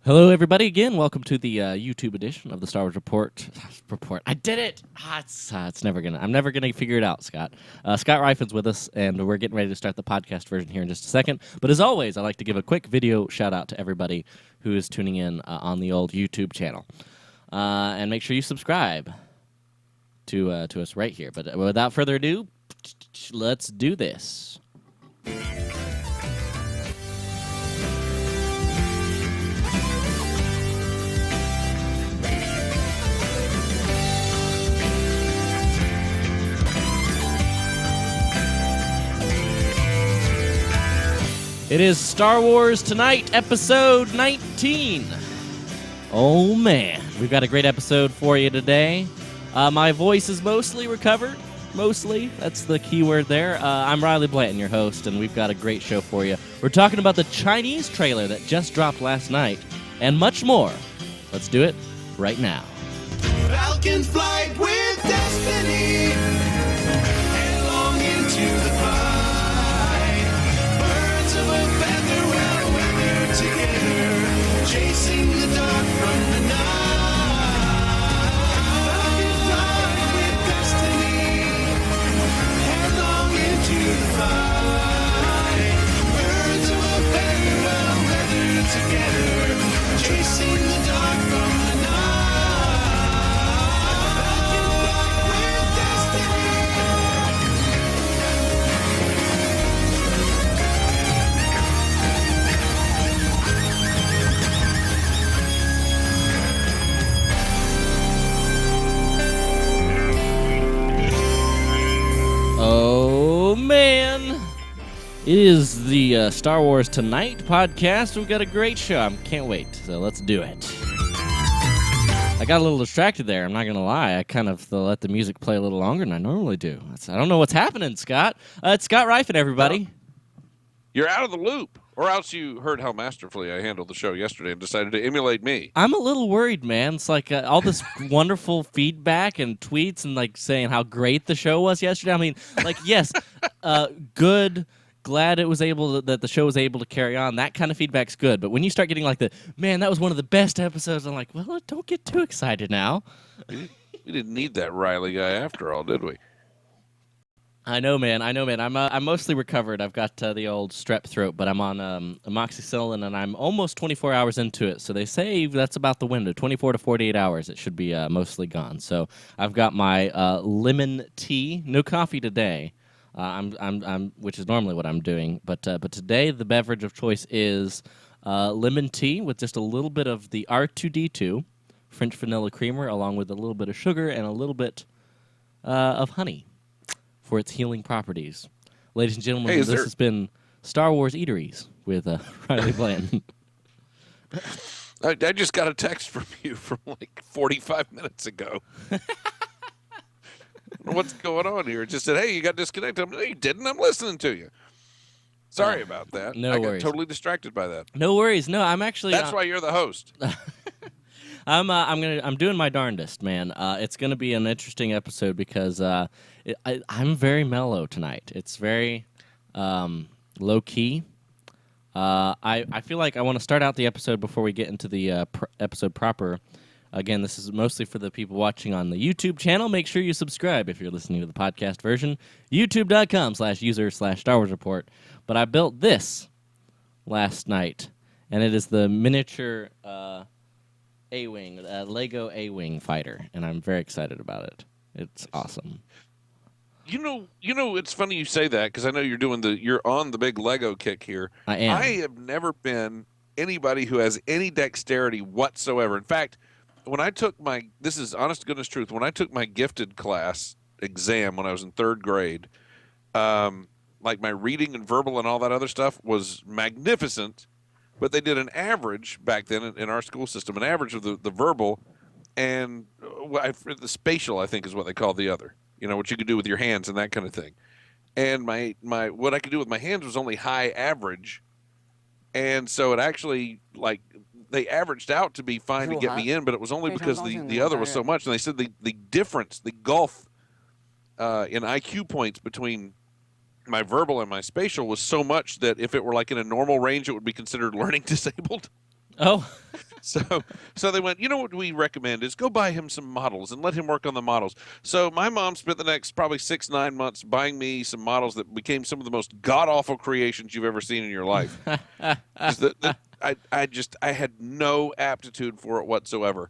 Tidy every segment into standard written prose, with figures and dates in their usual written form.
Hello, everybody. Again, welcome to the YouTube edition of the Star Wars Report. I did it. It's never gonna. I'm never gonna figure it out, Scott. Scott Riffin's with us, and we're getting ready to start the podcast version here in just a second. But as always, I'd like to give a quick video shout out to everybody who is tuning in on the old YouTube channel, and make sure you subscribe to us right here. But without further ado, let's do this. It is Star Wars Tonight, episode 19. Oh, man. We've got a great episode for you today. My voice is mostly recovered. Mostly. That's the key word there. I'm Riley Blanton, your host, and we've got a great show for you. We're talking about the Chinese trailer that just dropped last night, and much more. Let's do it right now. Falcon flight with destiny, headlong into the fight. Birds of a feather, well weathered together, chasing the dark from the night. Falcon flight with destiny, headlong into the fight. Birds of a feather, well weathered together, chasing the dark from the night. Oh, man. It is the Star Wars Tonight podcast. We've got a great show. I can't wait, so let's do it. I got a little distracted there, I'm not going to lie. I kind of let the music play a little longer than I normally do. I don't know what's happening, Scott. It's Scott Riffen, everybody. You're out of the loop, or else you heard how masterfully I handled the show yesterday and decided to emulate me. I'm a little worried, man. It's like all this wonderful feedback and tweets and like saying how great the show was yesterday. I mean, like, yes, good. Glad it was that the show was able to carry on. That kind of feedback's good. But when you start getting like man, that was one of the best episodes, I'm like, well, don't get too excited now. We didn't need that Riley guy after all, did we? I know, man. I'm mostly recovered. I've got the old strep throat, but I'm on amoxicillin, and I'm almost 24 hours into it. So they say that's about the window, 24 to 48 hours. It should be mostly gone. So I've got my lemon tea, no coffee today. Which is normally what I'm doing, but today the beverage of choice is lemon tea with just a little bit of the R2D2 French vanilla creamer, along with a little bit of sugar and a little bit of honey for its healing properties. Ladies and gentlemen, this has been Star Wars Eateries with Riley Blanton. I just got a text from you from like 45 minutes ago. What's going on here? It just said, hey, you got disconnected. No, you didn't. I'm listening to you. Sorry about that. No worries. I got totally distracted by that. No worries. No, I'm actually. That's why you're the host. I'm doing my darndest, man. It's gonna be an interesting episode because I'm very mellow tonight. It's very low key. I feel like I want to start out the episode before we get into the episode proper. Again, this is mostly for the people watching on the YouTube channel. Make sure you subscribe if you're listening to the podcast version. YouTube.com/user/Star Wars Report. But I built this last night, and it is the miniature A-Wing, Lego A-Wing fighter, and I'm very excited about it. It's awesome. You know, it's funny you say that because I know you're on the big Lego kick here. I am. I have never been anybody who has any dexterity whatsoever. In fact, when I took this is honest to goodness truth, when I took my gifted class exam when I was in third grade, like my reading and verbal and all that other stuff was magnificent, but they did an average back then in our school system, an average of the verbal and the spatial, I think is what they call the other, what you could do with your hands and that kind of thing. And my what I could do with my hands was only high average. And so it actually, like, they averaged out to be fine to get me in, but it was only because the other was so much. And they said the difference, the gulf in IQ points between my verbal and my spatial was so much that if it were like in a normal range, it would be considered learning disabled. Oh. So they went, you know what we recommend is go buy him some models and let him work on the models. So my mom spent the next probably 6, 9 months buying me some models that became some of the most god awful creations you've ever seen in your life. 'Cause I had no aptitude for it whatsoever.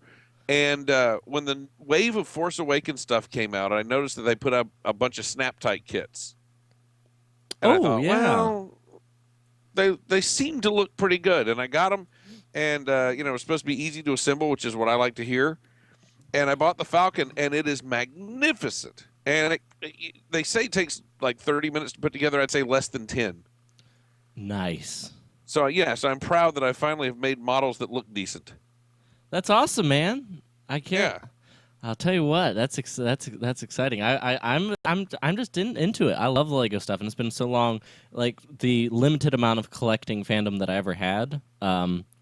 And when the wave of Force Awakens stuff came out, I noticed that they put up a bunch of snap tight kits. And I Oh, thought, yeah. well, they seem to look pretty good, and I got them. And it was supposed to be easy to assemble, which is what I like to hear. And I bought the Falcon, and it is magnificent. And they say it takes like 30 minutes to put together. I'd say less than 10. Nice. So yes, I'm proud that I finally have made models that look decent. That's awesome, man. I can't. Yeah. I'll tell you what. That's exciting. I'm just into it. I love the Lego stuff, and it's been so long. Like the limited amount of collecting fandom that I ever had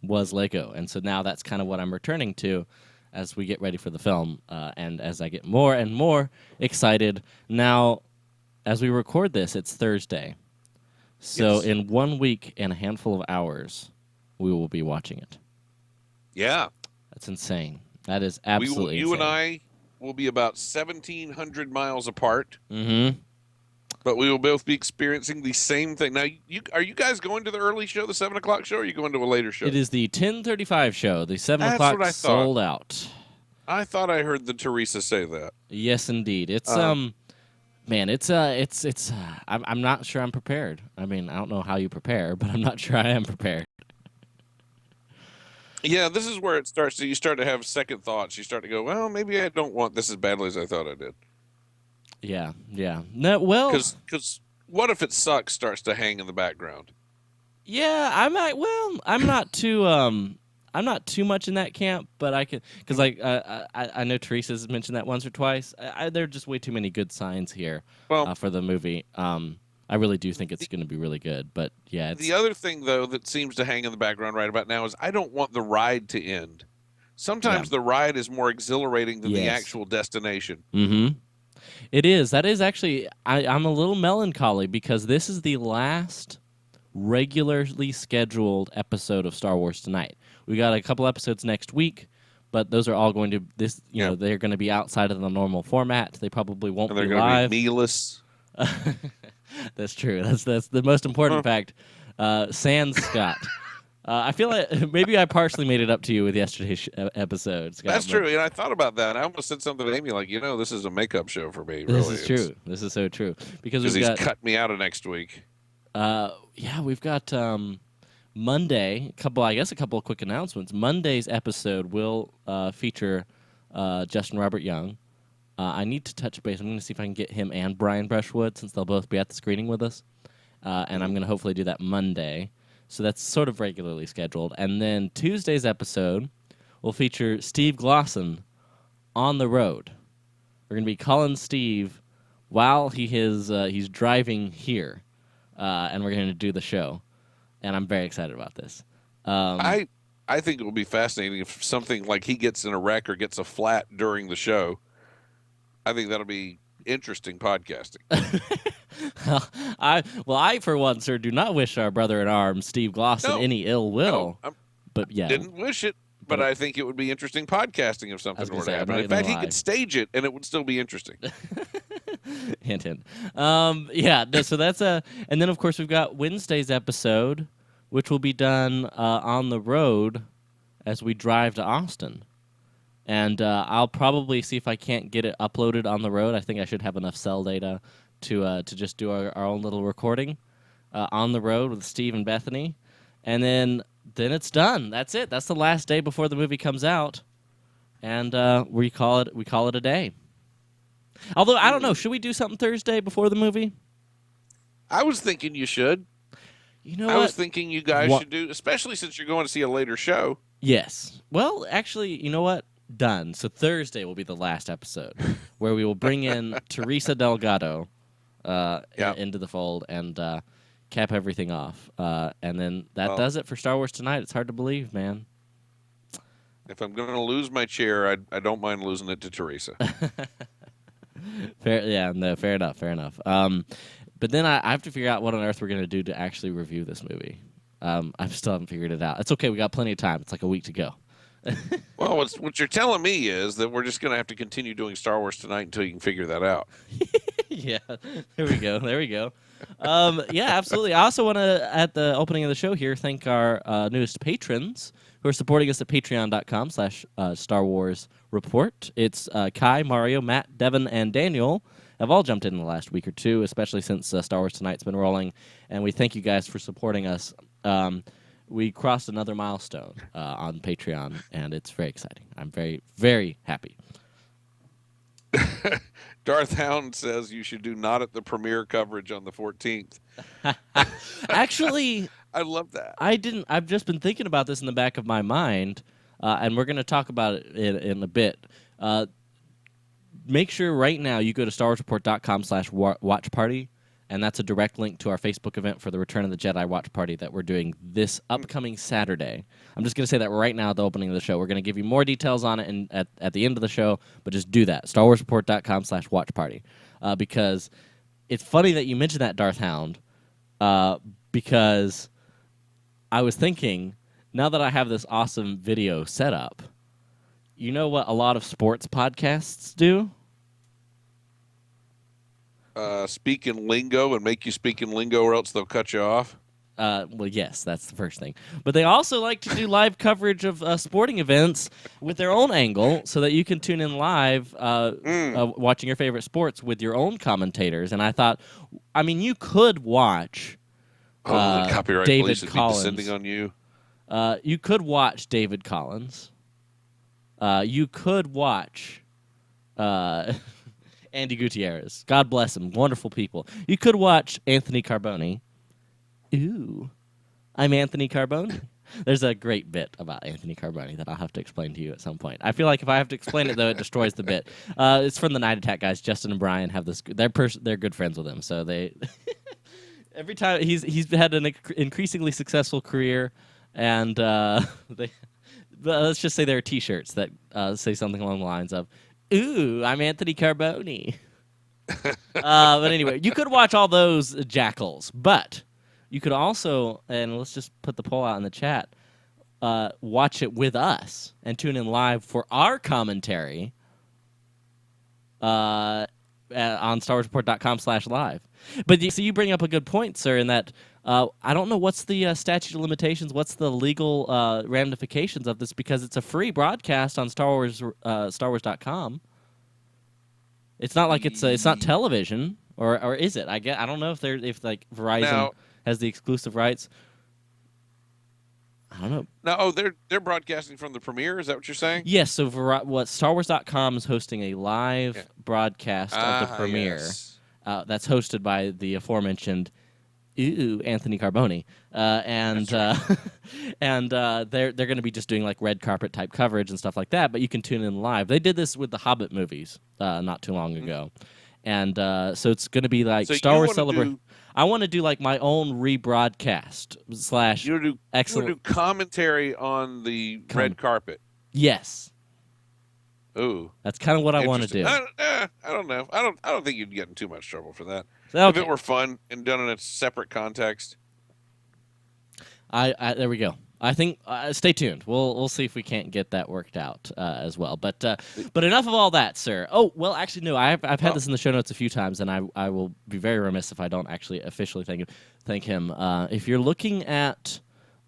was Lego, and so now that's kind of what I'm returning to as we get ready for the film, and as I get more and more excited. Now, as we record this, it's Thursday, so Yes. in 1 week and a handful of hours, we will be watching it. Yeah. That's insane. That is absolutely You insane. and I will be about 1,700 miles apart, Mm-hmm. but we will both be experiencing the same thing. Now, are you guys going to the early show, the 7 o'clock show, or are you going to a later show? It is the 10:35 show. The 7 That's o'clock what I thought. sold out. I thought I heard the Teresa say that. Yes, indeed. It's man, I'm not sure I'm prepared. I mean, I don't know how you prepare, but I'm not sure I am prepared. Yeah, this is where you start to have second thoughts. You start to go, well, maybe I don't want this as badly as I thought I did. Yeah, yeah. No, well, Because what if it sucks starts to hang in the background? yeah, I'm not too much in that camp, but I can, because like I know Teresa's mentioned that once or twice. There are just way too many good signs here Well, for the movie. I really do think it's going to be really good, but yeah, the other thing, though, that seems to hang in the background right about now is I don't want the ride to end. Sometimes the ride is more exhilarating than the Yes. actual destination. Mm-hmm. It is. That is actually. I'm a little melancholy because this is the last regularly scheduled episode of Star Wars Tonight. We got a couple episodes next week, but those are all going to they're going to be outside of the normal format. They probably won't And they're be going live. to be mealess. That's true. That's the most important fact. Sans Scott. I feel like maybe I partially made it up to you with yesterday's episode, Scott. That's but true. And I thought about that. I almost said something to Amy like, this is a makeup show for me. This Really. is true. This is so true because Because we've he's got cut me out of next week. we've got Monday. A couple of quick announcements. Monday's episode will feature Justin Robert Young. I need to touch base. I'm going to see if I can get him and Brian Brushwood since they'll both be at the screening with us. And I'm going to hopefully do that Monday. So that's sort of regularly scheduled. And then Tuesday's episode will feature Steve Glosson on the road. We're going to be calling Steve while he's driving here. And we're going to do the show. And I'm very excited about this. I think it will be fascinating if something like he gets in a wreck or gets a flat during the show. I think that'll be interesting podcasting. I for one, sir, do not wish our brother in arms, Steve Glosson, any ill will. No, but yeah, didn't wish it, but I think it would be interesting podcasting if something gonna were say, to I'm happen. not In fact, gonna he lie. could stage it, and it would still be interesting. hint, hint. So that's and then of course we've got Wednesday's episode, which will be done on the road as we drive to Austin. And I'll probably see if I can't get it uploaded on the road. I think I should have enough cell data to just do our own little recording on the road with Steve and Bethany, and then it's done. That's it. That's the last day before the movie comes out, and we call it a day. Although I don't know, should we do something Thursday before the movie? I was thinking you should. You know I what? was thinking you guys should do, especially since you're going to see a later show. Yes. Well, actually, you know what? Done. So Thursday will be the last episode where we will bring in Teresa Delgado into the fold and cap everything off. And then that does it for Star Wars Tonight. It's hard to believe, man. If I'm going to lose my chair, I don't mind losing it to Teresa. Fair enough. But then I have to figure out what on earth we're going to do to actually review this movie. I still haven't figured it out. It's okay. We got plenty of time. It's like a week to go. Well, what you're telling me is that we're just going to have to continue doing Star Wars tonight until you can figure that out. Yeah, there we go. There we go. Yeah, absolutely. I also want to, at the opening of the show here, thank our newest patrons who are supporting us at patreon.com/Star Wars Report. It's Kai, Mario, Matt, Devin, and Daniel have all jumped in the last week or two, especially since Star Wars Tonight's been rolling. And we thank you guys for supporting us. We crossed another milestone on Patreon, and it's very exciting. I'm very, very happy. Darth Hound says you should do not at the premiere coverage on the 14th. Actually, I love that. I've just been thinking about this in the back of my mind, and we're going to talk about it in a bit. Make sure right now you go to StarWarsReport.com/watch party, and that's a direct link to our Facebook event for the Return of the Jedi watch party that we're doing this upcoming Saturday. I'm just going to say that right now at the opening of the show. We're going to give you more details on it at the end of the show, but just do that. StarWarsReport.com/watch party, because it's funny that you mentioned that, Darth Hound, because I was thinking, now that I have this awesome video set up, you know what a lot of sports podcasts do? Speak in lingo and make you speak in lingo or else they'll cut you off. Well, yes, that's the first thing. But they also like to do live coverage of sporting events with their own angle so that you can tune in live watching your favorite sports with your own commentators. And I thought, I mean, you could watch the copyright David police would Collins. be descending on you. You could watch David Collins. You could watch Andy Gutierrez. God bless him. Wonderful people. You could watch Anthony Carboni. Ooh, I'm Anthony Carboni. There's a great bit about Anthony Carboni that I'll have to explain to you at some point. I feel like if I have to explain it, though, it destroys the bit. It's from the Night Attack guys. Justin and Brian have this. They're good friends with him, so they every time he's had an increasingly successful career, and let's just say there are T-shirts that say something along the lines of, "Ooh, I'm Anthony Carboni." But anyway, you could watch all those jackals, but you could also, and let's just put the poll out in the chat, watch it with us and tune in live for our commentary on StarWarsReport.com/live. But so you bring up a good point, sir, in that I don't know what's the statute of limitations, what's the legal ramifications of this, because it's a free broadcast on StarWars.com. It's not like it's not television, or is it? I don't know if Verizon has the exclusive rights. I don't know. No, they're broadcasting from the premiere. Is that what you're saying? Yes. So what StarWars.com is hosting a live broadcast of the premiere. Yes. That's hosted by the aforementioned Anthony Carboni, and and they're going to be just doing like red carpet type coverage and stuff like that. But you can tune in live. They did this with the Hobbit movies not too long ago, and so it's going to be like Star Wars celebration. I want to do like my own rebroadcast / You want excellent to do commentary on the red carpet. Yes. Ooh, that's kind of what I want to do. I don't know. I don't think you'd get in too much trouble for that. Okay. If it were fun and done in a separate context. There we go. I think stay tuned. We'll see if we can't get that worked out as well. But enough of all that, sir. Oh well, actually no. I've had this in the show notes a few times, and I will be very remiss if I don't actually officially thank him. If you're looking at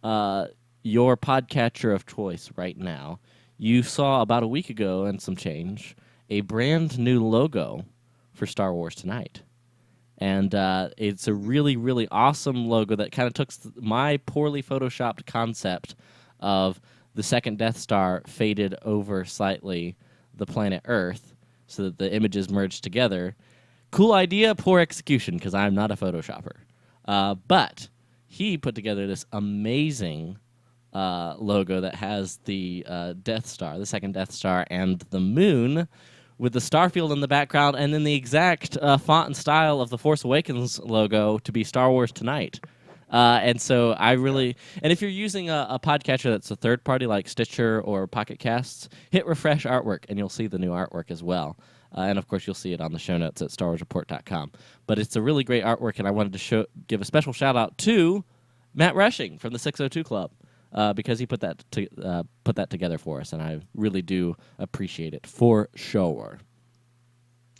your podcatcher of choice right now, you saw about a week ago and some change a brand new logo for Star Wars Tonight. And it's a really, really awesome logo that kind of took my poorly photoshopped concept of the second Death Star faded over slightly the planet Earth so that the images merged together. Cool idea, poor execution, because I'm not a photoshopper. But he put together this amazing logo that has the Death Star, the second Death Star, and the moon, with the starfield in the background, and then the exact font and style of the Force Awakens logo to be Star Wars Tonight. And so I really... And if you're using a podcatcher that's a third party like Stitcher or Pocket Casts, hit refresh artwork, and you'll see the new artwork as well. And, of course, you'll see it on the show notes at StarWarsReport.com. But it's a really great artwork, and I wanted to give a special shout-out to Matt Rushing from the 602 Club. because he put that together for us, and I really do appreciate it for sure.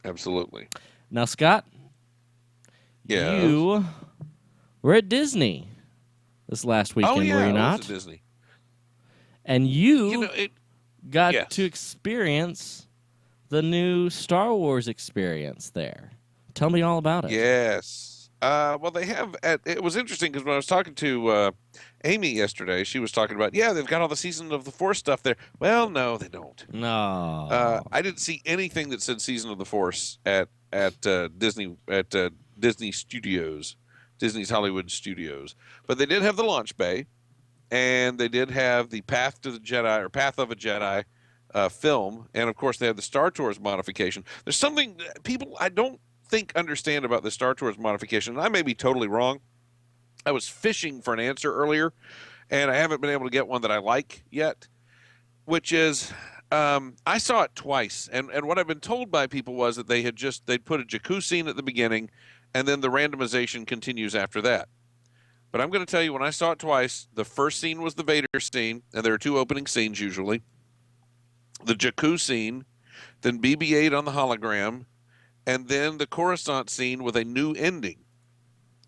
Absolutely. Now, Scott, Yes. you were at Disney this last weekend, Oh yeah, were you I was not? at Disney. And You know it. got Yes. to experience the new Star Wars experience there. Tell me all about it. Yes. Well, they have. It was interesting because when I was talking to Amy yesterday, she was talking about, yeah, they've got all the Season of the Force stuff there. Well, no, they don't. No. I didn't see anything that said Season of the Force at Disney Studios, Disney's Hollywood Studios. But they did have the launch bay, and they did have the Path to the Jedi or Path of a Jedi film, and of course they have the Star Tours modification. There's something that people I don't think understand about the Star Tours modification, and I may be totally wrong. I was fishing for an answer earlier, and I haven't been able to get one that I like yet, which is I saw it twice, and what I've been told by people was that they'd put a Jakku scene at the beginning, and then the randomization continues after that. But I'm going to tell you, when I saw it twice, the first scene was the Vader scene, and there are two opening scenes usually. The Jakku scene, then BB-8 on the hologram, and then the Coruscant scene with a new ending.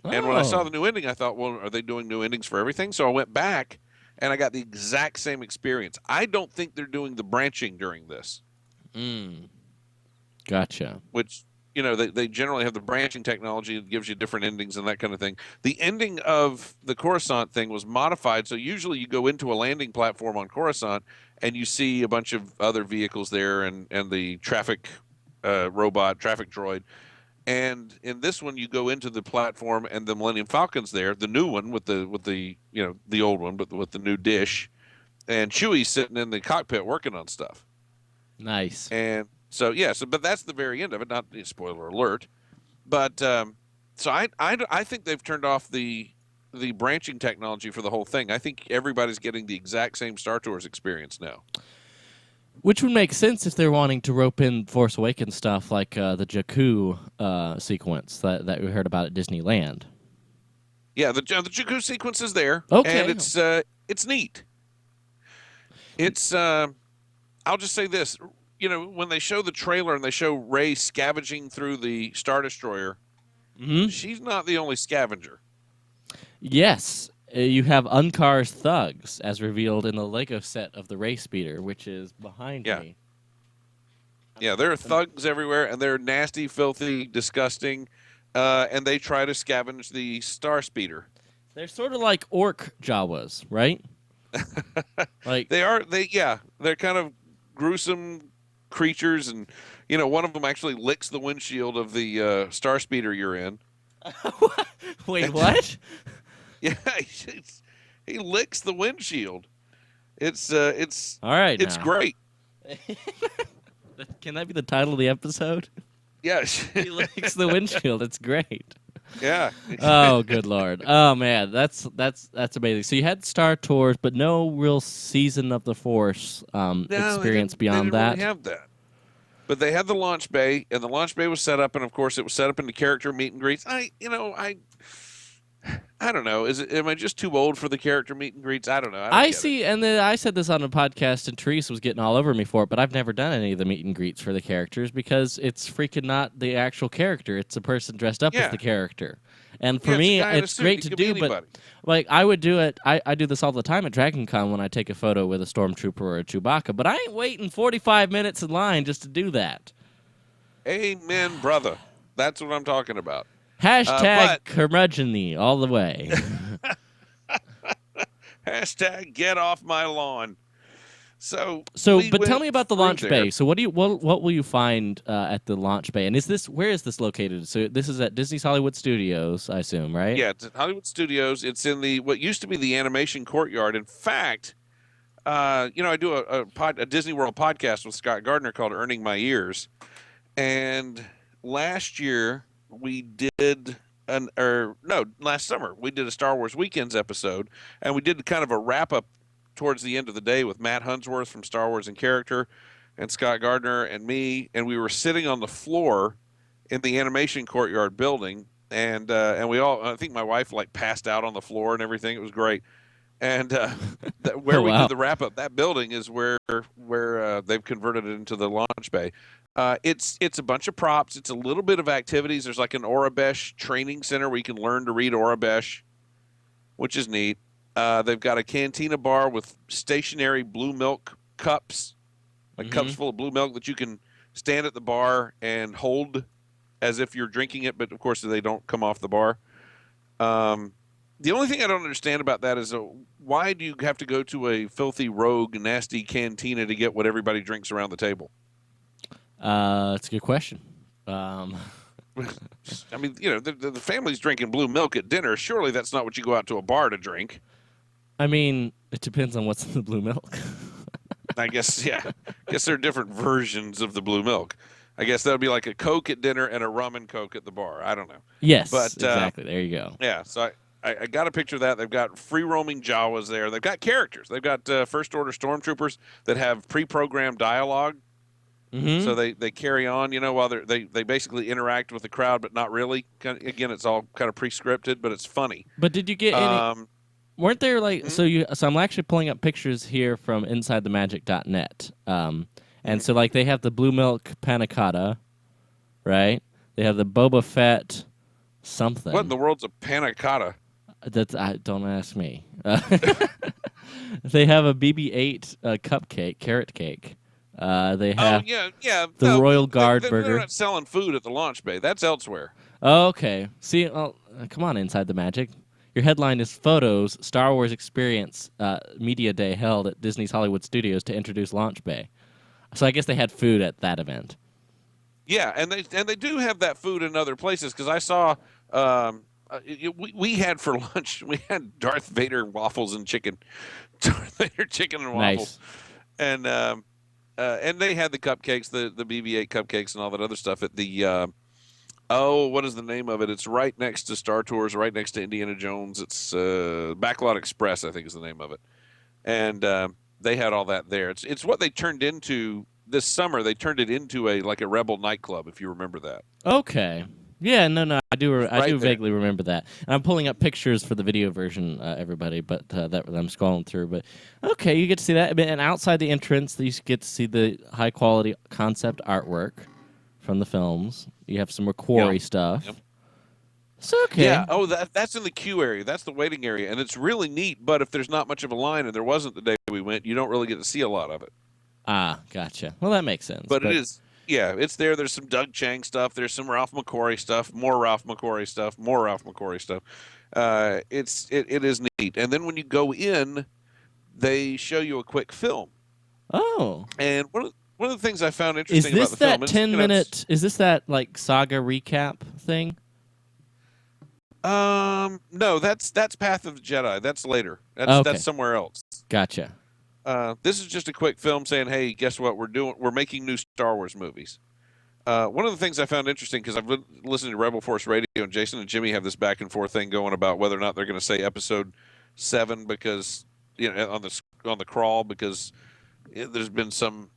And when I saw the new ending, I thought, well, are they doing new endings for everything? So I went back, and I got the exact same experience. I don't think they're doing the branching during this. Gotcha. Which, they generally have the branching technology that gives you different endings and that kind of thing. The ending of the Coruscant thing was modified, so usually you go into a landing platform on Coruscant, and you see a bunch of other vehicles there and the traffic traffic droid. And in this one, you go into the platform, and the Millennium Falcon's there, the new one with the the old one, but with the new dish, and Chewie's sitting in the cockpit working on stuff. Nice. And so but that's the very end of it. Not spoiler alert, but so I think they've turned off the branching technology for the whole thing. I think everybody's getting the exact same Star Tours experience now. Which would make sense if they're wanting to rope in Force Awakens stuff like the Jakku sequence that we heard about at Disneyland. Yeah, the Jakku sequence is there. Okay. And it's neat. It's I'll just say this. When they show the trailer and they show Rey scavenging through the Star Destroyer, she's not the only scavenger. Yes. You have Unkar's thugs, as revealed in the Lego set of the Race Speeder, which is behind me. Yeah, there are thugs everywhere, and they're nasty, filthy, disgusting, and they try to scavenge the Star Speeder. They're sort of like orc Jawas, right? Like they're kind of gruesome creatures, and one of them actually licks the windshield of the Star Speeder you're in. Wait, what? Yeah, he licks the windshield. It's all right. It's great. Can that be the title of the episode? Yeah, he licks the windshield. It's great. Yeah. Oh, good Lord. Oh man, that's amazing. So you had Star Tours, but no real Season of the Force experience beyond they didn't that. Really have that. But they had the launch bay, and the launch bay was set up, and of course it was set up into character meet and greets. I don't know. Am I just too old for the character meet and greets? I don't know. I see, and then I said this on a podcast, and Therese was getting all over me for it, but I've never done any of the meet and greets for the characters because it's freaking not the actual character. It's a person dressed up as the character. And for me, it's great to do, but like I would do it. I do this all the time at Dragon Con when I take a photo with a Stormtrooper or a Chewbacca, but I ain't waiting 45 minutes in line just to do that. Amen, brother. That's what I'm talking about. Hashtag curmudgeon-y all the way. Hashtag get off my lawn. But tell me about the launch bay. So what will you find at the launch bay? And where is this located? So this is at Disney's Hollywood Studios, I assume, right? Yeah, it's at Hollywood Studios. It's in what used to be the animation courtyard. In fact, I do a Disney World podcast with Scott Gardner called Earning My Ears. And last year we did last summer we did a Star Wars Weekends episode, and we did kind of a wrap up towards the end of the day with Matt Hunsworth from Star Wars in Character and Scott Gardner and me, and we were sitting on the floor in the animation courtyard building, and we all, I think my wife passed out on the floor and everything. It was great. And Oh where we wow. did the wrap up, that building is where they've converted it into the launch bay. It's a bunch of props. It's a little bit of activities. There's like an Orabesh training center where you can learn to read Orabesh, which is neat. They've got a cantina bar with stationary blue milk cups, like cups Mm-hmm. full of blue milk that you can stand at the bar and hold as if you're drinking it, but of course they don't come off the bar. Um, the only thing I don't understand about that is why do you have to go to a filthy, rogue, nasty cantina to get what everybody drinks around the table? That's a good question. Um, I mean, the family's drinking blue milk at dinner. Surely that's not what you go out to a bar to drink. I mean, it depends on what's in the blue milk. I guess, yeah. I guess there are different versions of the blue milk. I guess that would be like a Coke at dinner and a rum and Coke at the bar. I don't know. Yes, But exactly. There you go. yeah, so I got a picture of that. They've got free roaming Jawas there. They've got characters. They've got First Order stormtroopers that have pre programmed dialogue. Mm-hmm. So they carry on, while they basically interact with the crowd, but not really. Again, it's all kind of pre-scripted, but it's funny. But did you get any? Um, Weren't there like mhm, so I'm actually pulling up pictures here from InsideTheMagic.net. And mhm. so like they have the blue milk panna cotta, right? They have the Boba Fett What in something. the world's a panna cotta? That's don't ask me. They have a BB-8 cupcake, carrot cake. They Oh have yeah, yeah. the No, Royal Guard they're burger. not selling food at the launch bay. That's elsewhere. Oh, okay. See, come on, Inside the Magic. Your headline is Photos Star Wars Experience Media Day held at Disney's Hollywood Studios to introduce Launch Bay. So I guess they had food at that event. Yeah, and they do have that food in other places because I saw we had for lunch we had Darth Vader waffles and chicken, Darth Vader chicken and waffles, Nice. and they had the cupcakes, the BB-8 cupcakes and all that other stuff at the oh, what is the name of it? It's right next to Star Tours, right next to Indiana Jones. It's Backlot Express, I think is the name of it, and they had all that there. It's what they turned into this summer. They turned it into a Rebel nightclub, if you remember that. Okay. Yeah, no, I do. I Right do there. vaguely remember that. And I'm pulling up pictures for the video version, everybody, but that I'm scrolling through. But okay, you get to see that. And outside the entrance, you get to see the high quality concept artwork from the films. You have some Yeah. Macquarie stuff. Yep. So okay. Yeah. Oh, that's in the queue area. That's the waiting area, and it's really neat. But if there's not much of a line, and there wasn't the day we went, you don't really get to see a lot of it. Ah, gotcha. Well, that makes sense. But it is, yeah, it's there. There's some Doug Chang stuff. There's some Ralph McQuarrie stuff. More Ralph McQuarrie stuff. More Ralph McQuarrie stuff. It is neat. And then when you go in, they show you a quick film. Oh, And one of the things I found is interesting about this the film, that and, 10-minute? Is this that like saga recap thing? no, that's Path of the Jedi. That's later. Okay, That's somewhere else. gotcha. This is just a quick film saying, "Hey, guess what? We're making new Star Wars movies." One of the things I found interesting because I've been listening to Rebel Force Radio, and Jason and Jimmy have this back and forth thing going about whether or not they're going to say Episode 7 because on the crawl because there's been some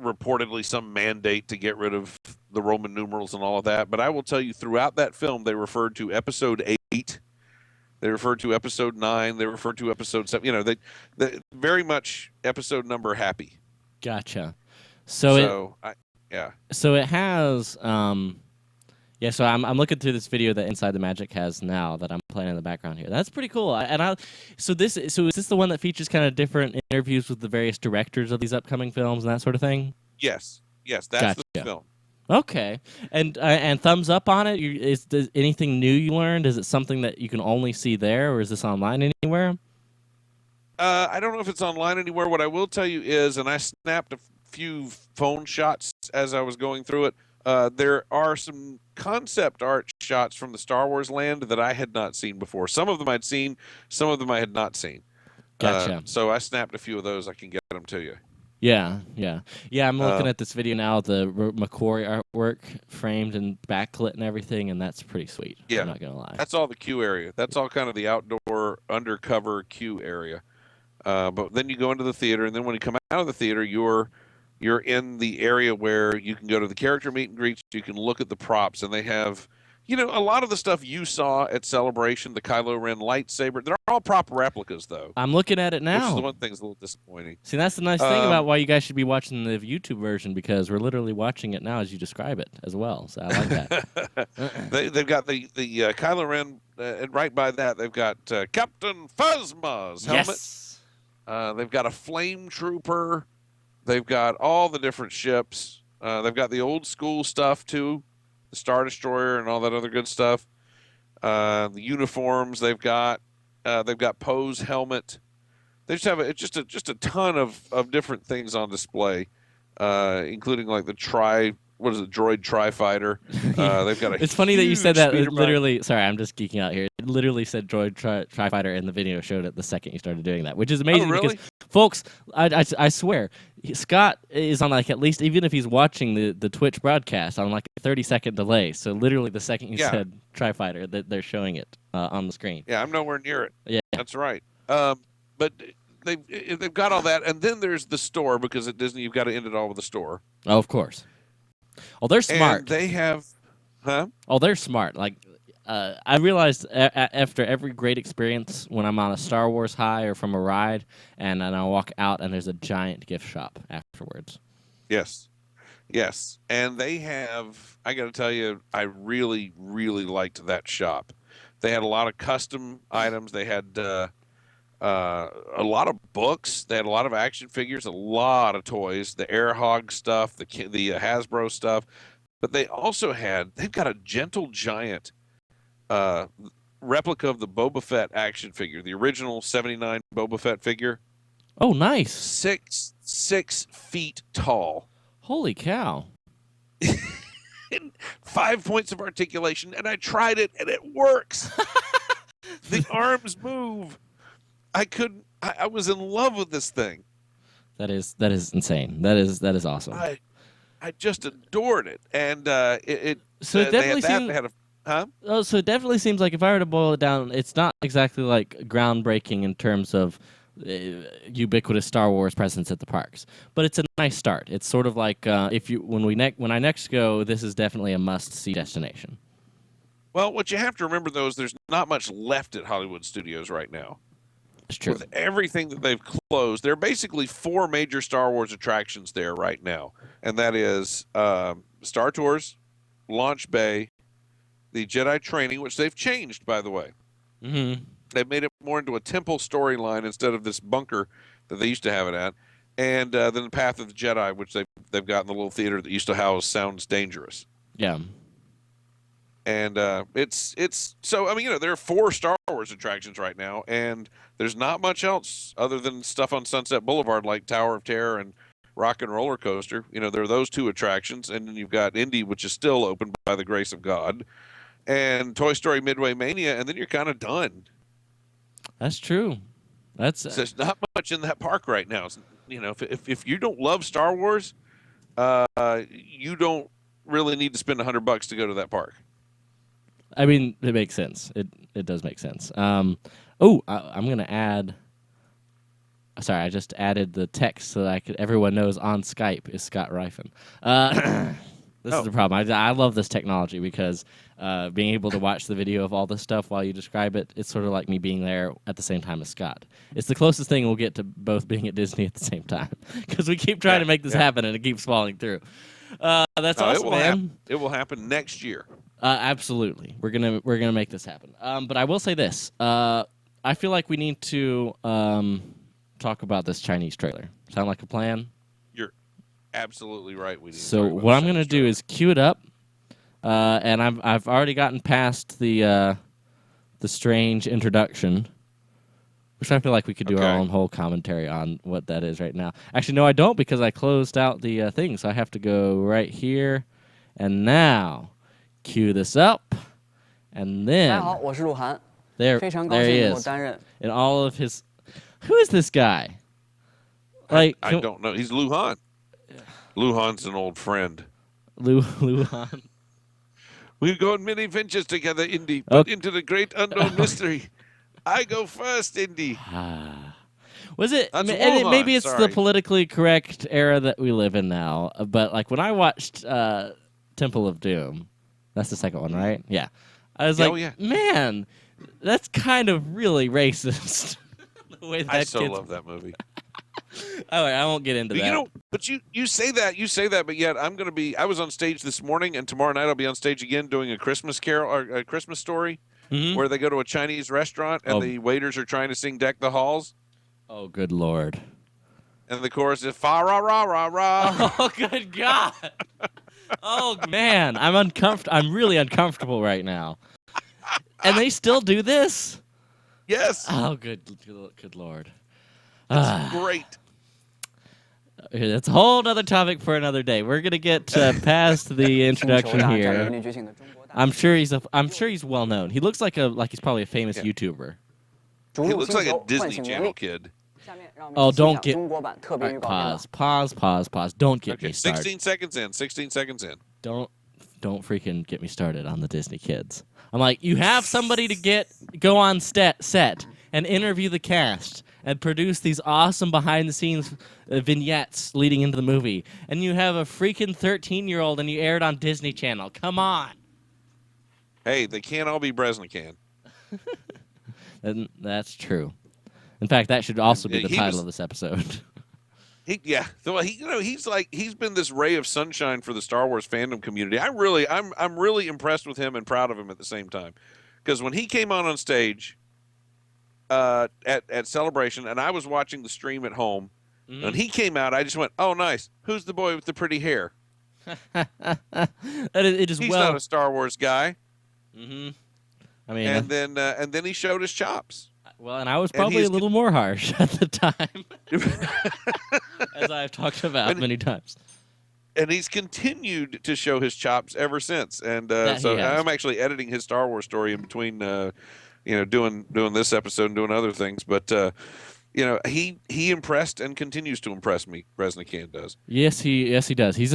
reportedly some mandate to get rid of the Roman numerals and all of that. But I will tell you, throughout that film, they referred to Episode 8. They referred to Episode 9. They referred to Episode 7. They very much episode number happy. Gotcha. So Yeah. it has yeah, so I'm looking through this video that Inside the Magic has now that I'm playing in the background here. That's pretty cool. So is this the one that features kind of different interviews with the various directors of these upcoming films and that sort of thing? Yes. That's the Gotcha. film. Okay. And thumbs up on it. Is anything new you learned? Is it something that you can only see there, or is this online anywhere? I don't know if it's online anywhere. What I will tell you is, and I snapped a few phone shots as I was going through it. There are some concept art shots from the Star Wars land that I had not seen before. Some of them I'd seen, some of them I had not seen. Gotcha. So I snapped a few of those. I can get them to you. Yeah. I'm looking Uh, at this video now, the Macquarie artwork framed and backlit and everything, and that's pretty sweet. Yeah. I'm not gonna lie. That's all the queue area. That's all kind of the outdoor undercover queue area. But then you go into the theater, and then when you come out of the theater, you're in the area where you can go to the character meet and greets. You can look at the props, and they have You know, a lot of the stuff you saw at Celebration, the Kylo Ren lightsaber, they're all proper replicas, though, I'm looking at it which is the now. one thing that's a little disappointing. See, that's the nice thing about Um, why you guys should be watching the YouTube version, because we're literally watching it now as you describe it as well. So I like that. they've got the Kylo Ren, and right by that, they've got Captain Phasma's helmet. Yes. They've got a flame trooper. They've got all the different ships. They've got the old school stuff too, the Star Destroyer and all that other good stuff. The uniforms they've got Poe's helmet. They just have just a ton of different things on display, including like the droid tri fighter. They've got a. It's funny that you said huge that. It speeder bike. literally, sorry, I'm just geeking out here. It literally said droid tri-fighter, and the video showed it the second you started doing that, which is amazing really? because, folks, I swear, Scott is on like at least, even if he's watching the Twitch broadcast, on like a 30-second delay. So literally the second you Yeah. said tri-fighter, that they're showing it on the screen. Yeah, I'm nowhere near it. Yeah. That's right. But they've got all that, and then there's the store, because at Disney you've got to end it all with the store. Oh, of course. Oh, they're smart. And they have, huh? Oh, they're smart. Like, I realized after every great experience, when I'm on a Star Wars high or from a ride, and then I walk out and there's a giant gift shop afterwards. Yes, yes, and they have. I got to tell you, I really, really liked that shop. They had a lot of custom items. They had a lot of books. They had a lot of action figures, a lot of toys, the Air Hog stuff, the Hasbro stuff. But they've got a Gentle Giant replica of the Boba Fett action figure, the original '79 Boba Fett figure. Oh, nice. 6 feet tall. Holy cow. 5 points of articulation, and I tried it, and it works. The arms move. I was in love with this thing. That is insane. That is awesome. I just adored it, and So it definitely seems. they had a huh? Oh, so it definitely seems like, if I were to boil it down, it's not exactly like groundbreaking in terms of ubiquitous Star Wars presence at the parks, but it's a nice start. It's sort of like when I next go, this is definitely a must-see destination. Well, what you have to remember though is there's not much left at Hollywood Studios right now. It's true. With everything that they've closed, there are basically 4 major Star Wars attractions there right now, and that is Star Tours, Launch Bay, the Jedi Training, which they've changed, by the way. Mm-hmm. They've made it more into a temple storyline instead of this bunker that they used to have it at, and then the Path of the Jedi, which they've got in the little theater that used to house Sounds Dangerous. Yeah. And it's so, I mean, you know, there are 4 Star Wars attractions right now, and there's not much else other than stuff on Sunset Boulevard like Tower of Terror and Rock and Roller Coaster. You know, there are those 2 attractions, and then you've got Indy, which is still open by the grace of God, and Toy Story Midway Mania, and then you're kind of done. That's true. That's So there's not much in that park right now. You know, if you don't love Star Wars, you don't really need to spend $100 to go to that park. I mean, it makes sense. It does make sense. I'm gonna add. Sorry, I just added the text so that everyone knows on Skype is Scott Rifen. This is the problem. I love this technology because being able to watch the video of all this stuff while you describe it, it's sort of like me being there at the same time as Scott. It's the closest thing we'll get to both being at Disney at the same time, because we keep trying to make this happen and it keeps falling through. That's awesome, man. It will happen next year. Absolutely, we're gonna make this happen. But I will say this: I feel like we need to talk about this Chinese trailer. Sound like a plan? You're absolutely right. We need So to talk about what I'm the gonna Chinese do is cue it up, and I've already gotten past the strange introduction, which I feel like we could do our own whole commentary on what that is right now. Actually, no, I don't, because I closed out the thing, so I have to go right here, and now cue this up, and 大 then 家好，我是鹿晗， there 非常高 he 兴能够 is 担任 in all of his. Who is this guy? Like I don't know. He's Luhan. Luhan's an old friend. Luhan. We go on many ventures together, Indy, but Okay. into the great unknown mystery. I go first, Indy. Was it? That's And maybe Wuhan, it's the sorry. politically correct era that we live in now. But like when I watched Temple of Doom, That's the second one, right? Yeah. I was Oh, like, yeah. man, that's kind of really racist. The way that I so kid's... love that movie. All right, I won't get into But that. but you say that, but yet I was on stage this morning, and tomorrow night I'll be on stage again doing a Christmas carol or a Christmas story, Mhm. where they go to a Chinese restaurant and Oh. the waiters are trying to sing "Deck the Halls," Oh, good Lord. and the chorus is "Fa ra ra ra ra." Oh, good God. Oh, man, I'm really uncomfortable right now. And they still do this? Yes, Oh, good Lord. it's great. That's a whole other topic for another day. We're gonna get past the introduction here. I'm sure he's well known. He looks like he's probably a famous YouTuber. He looks like a Disney Channel kid. Oh, don't get pause. Don't get Okay, me started. 16 seconds in. 16 seconds in. Don't freaking get me started on the Disney kids. I'm like, you have somebody to go on set and interview the cast and produce these awesome behind-the-scenes vignettes leading into the movie, and you have a freaking 13-year-old and you air it on Disney Channel. Come on. Hey, they can't all be Bresnikan. And that's true. In fact, that should also be the He title was- of this episode. He's been this ray of sunshine for the Star Wars fandom community. I'm really impressed with him and proud of him at the same time, because when he came on stage at Celebration, and I was watching the stream at home, when he came out, I just went, "Oh, nice. Who's the boy with the pretty hair?" It is He's well. not a Star Wars guy. Mm-hmm. I mean, And then he showed his chops. well, and I was probably a little more harsh at the time, as I've talked about many times. And he's continued to show his chops ever since. And That he so has. I'm actually editing his Star Wars story in between, doing this episode and doing other things. But he impressed and continues to impress me. Bresnikan does. Yes, he does. He's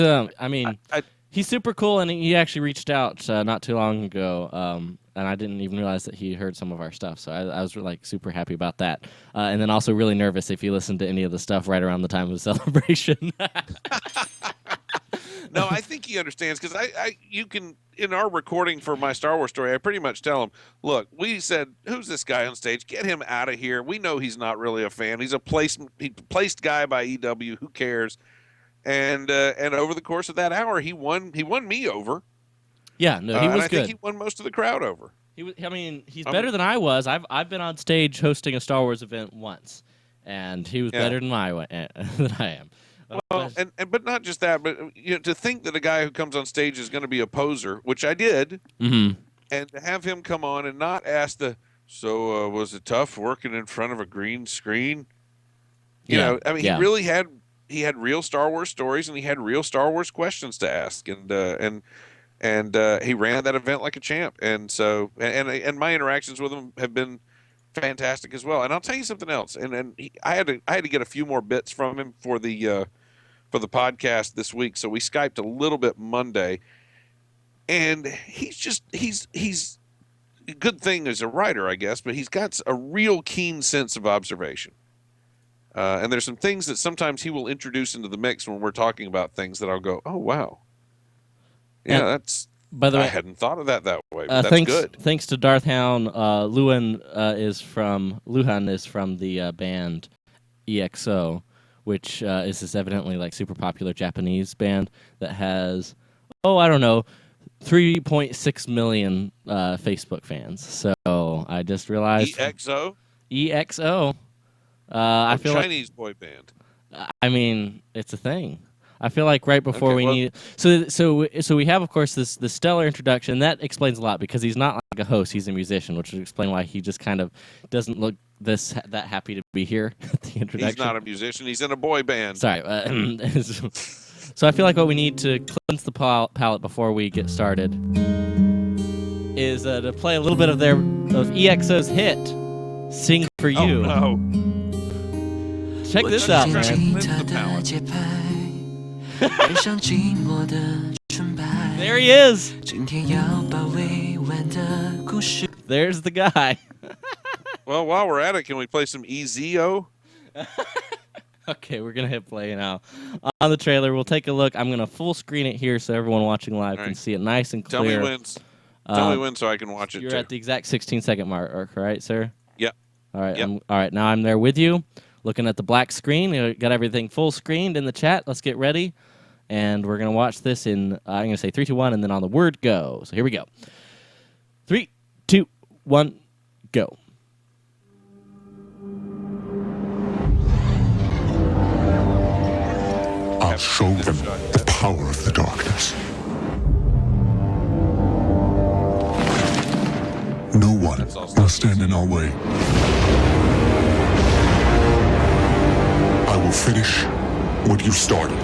he's super cool, and he actually reached out not too long ago. And I didn't even realize that he heard some of our stuff, so I was like super happy about that. And then also really nervous if you listened to any of the stuff right around the time of the celebration. No, I think he understands, because you can, in our recording for my Star Wars story, I pretty much tell him, look, we said, who's this guy on stage? Get him out of here. We know he's not really a fan. He's a placed guy by EW. Who cares? And over the course of that hour, he won me over. Yeah, no, he was and I good. think he won most of the crowd over. He's better than I was. I've been on stage hosting a Star Wars event once, and he was better than I am. Well, but not just that, but to think that a guy who comes on stage is going to be a poser, which I did, and to have him come on and not ask was it tough working in front of a green screen? He really had real Star Wars stories, and he had real Star Wars questions to ask, and he ran that event like a champ. And so and my interactions with him have been fantastic as well. And I'll tell you something else. I had to get a few more bits from him for the podcast this week. So we Skyped a little bit Monday, and he's a good thing as a writer, I guess, but he's got a real keen sense of observation. And there's some things that sometimes he will introduce into the mix when we're talking about things that I'll go, oh, wow. Yeah, that's. By the way, I hadn't thought of that way. But that's good. Thanks to Darth Hound, Luhan is from the band EXO, which is evidently like super popular Japanese band that has 3.6 million Facebook fans. So I just realized EXO. I feel Chinese boy band. I mean, it's a thing. I feel like right before need so we have, of course, this stellar introduction. That explains a lot, because he's not like a host; he's a musician, which would explain why he just kind of doesn't look that happy to be here at the introduction. He's not a musician; he's in a boy band. Sorry. So I feel like what we need to cleanse the palate before we get started is to play a little bit of EXO's hit, "Sing for You." Oh, no. Check this out, man. Cleanse the palate. There he is. There's the guy. Well, while we're at it, can we play some EZO? Okay, we're gonna hit play now on the trailer. We'll take a look. I'm gonna full screen it here so everyone watching live All can right. see it nice and Tell me clear. when. Tell me when so I can watch it You're too. at the exact 16-second mark, right, sir? Yep. All right. Yep. All right. Now I'm there with you, looking at the black screen. You got everything full screened in the chat. Let's get ready, and we're gonna watch this in. I'm gonna say 3, 2, 1, and then on the word go. So here we go. 3, 2, 1, go. I'll show them the power of the darkness. No one will stand in our way. I will finish what you started.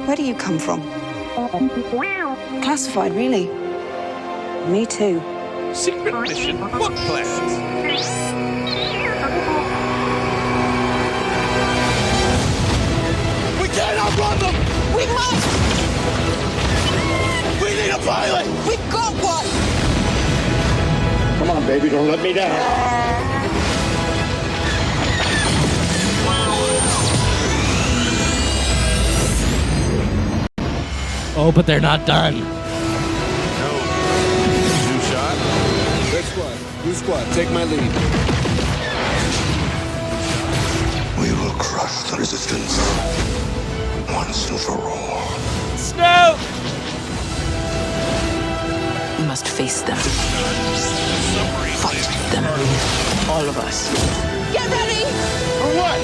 Where do you come from? Classified, really? Me too. Secret mission book plans. We can't outrun them! We must! We need a pilot! We've got one! Come on, baby, don't let me down. Oh, but they're not done. No. New shot. Red squad, blue squad, take my lead. We will crush the resistance once and for all. Snow. We must face them. Fight them. All of us. Get ready! For what?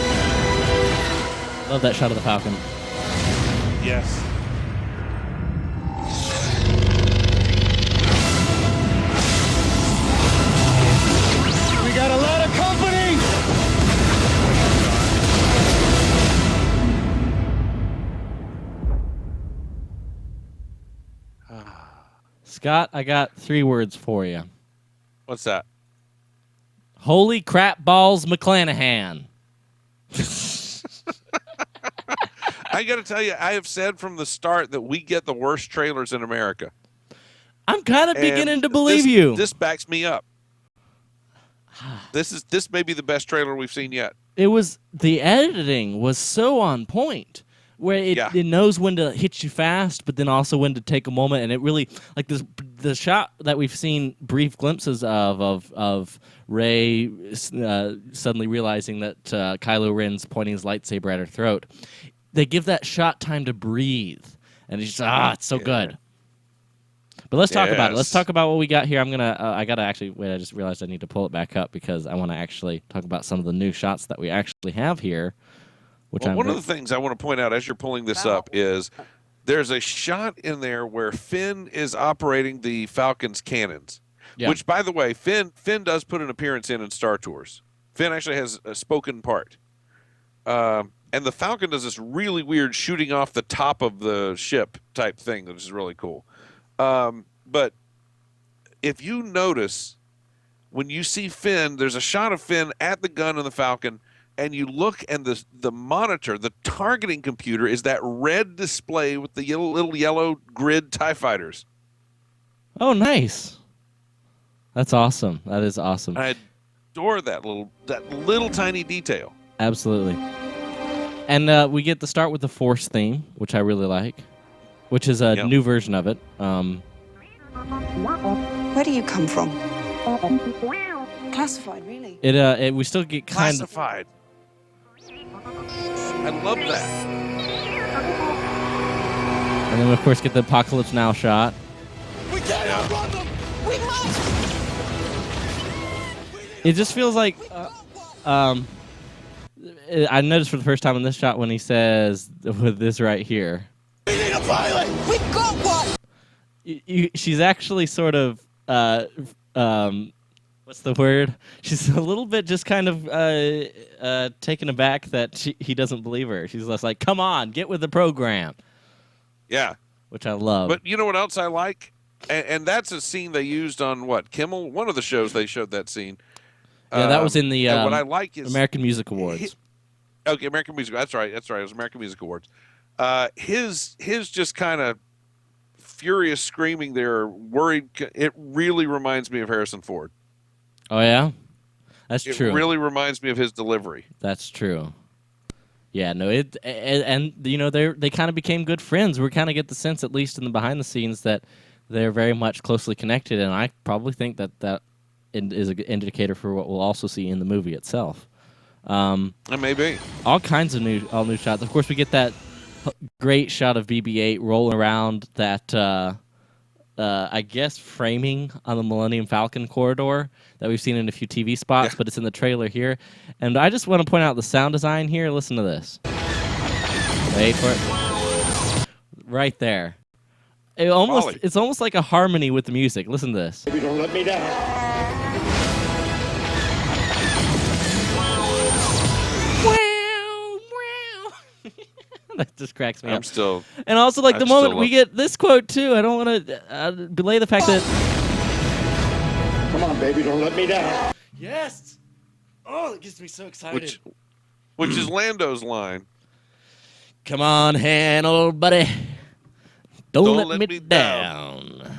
Love that shot of the Falcon. Yes. We got a lot of company! Scott, I got 3 words for you. What's that? Holy crap balls, McClanahan. I got to tell you, I have said from the start that we get the worst trailers in America. I'm kind of And beginning to believe this, you. This backs me up. This may be the best trailer we've seen yet. It was the editing was so on point, where it knows when to hit you fast, but then also when to take a moment, and it really like the shot that we've seen brief glimpses of Rey suddenly realizing that Kylo Ren's pointing his lightsaber at her throat. They give that shot time to breathe, and it's just it's so good. But let's talk about it. Let's talk about what we got here. I'm gonna. I gotta actually wait. I just realized I need to pull it back up because I want to actually talk about some of the new shots that we actually have here. One of the things I want to point out as you're pulling this up is there's a shot in there where Finn is operating the Falcon's cannons. Yeah. Which, by the way, Finn does put an appearance in Star Tours. Finn actually has a spoken part. And the Falcon does this really weird shooting off the top of the ship type thing, which is really cool. But if you notice, when you see Finn, there's a shot of Finn at the gun on the Falcon, and you look, and the monitor, the targeting computer, is that red display with the little yellow grid TIE fighters. Oh, nice. That's awesome. That is awesome. I adore that little tiny detail. Absolutely. And we get to start with the Force theme, which I really like, which is a new version of it. Where do you come from? Classified, really? We still get kind of Classified. I love that. And then we, of course, get the Apocalypse Now shot. We can't outrun them! We must! It just feels like... I noticed for the first time in this shot when he says, with this right here... We need a pilot! We've got one! She's actually sort of... what's the word? She's a little bit just kind of taken aback that he doesn't believe her. She's just like, come on, get with the program. Yeah. Which I love. But you know what else I like? And that's a scene they used on, what, Kimmel? One of the shows they showed that scene. Yeah, that was in the what I like is American Music Awards. Okay, American Music. That's right. It was American Music Awards. His just kind of furious screaming there, worried. It really reminds me of Harrison Ford. Oh yeah, that's true. It really reminds me of his delivery. That's true. Yeah, no, and you know they kind of became good friends. We kind of get the sense, at least in the behind the scenes, that they're very much closely connected, and I probably think that is an indicator for what we'll also see in the movie itself. It may be all kinds of all new shots. Of course, we get that great shot of BB-8 rolling around that I guess framing on the Millennium Falcon corridor that we've seen in a few TV spots, but it's in the trailer here. And I just want to point out the sound design here. Listen to this. Wait for it. Right there. It's almost like a harmony with the music. Listen to this. Baby, don't let me down. That just cracks me up. And also, the moment we get this quote, too. I don't want to belay the fact that... Come on, baby, don't let me down. Yes! Oh, it gets me so excited. Which is Lando's line. Come on, Han, old buddy. Don't let me down.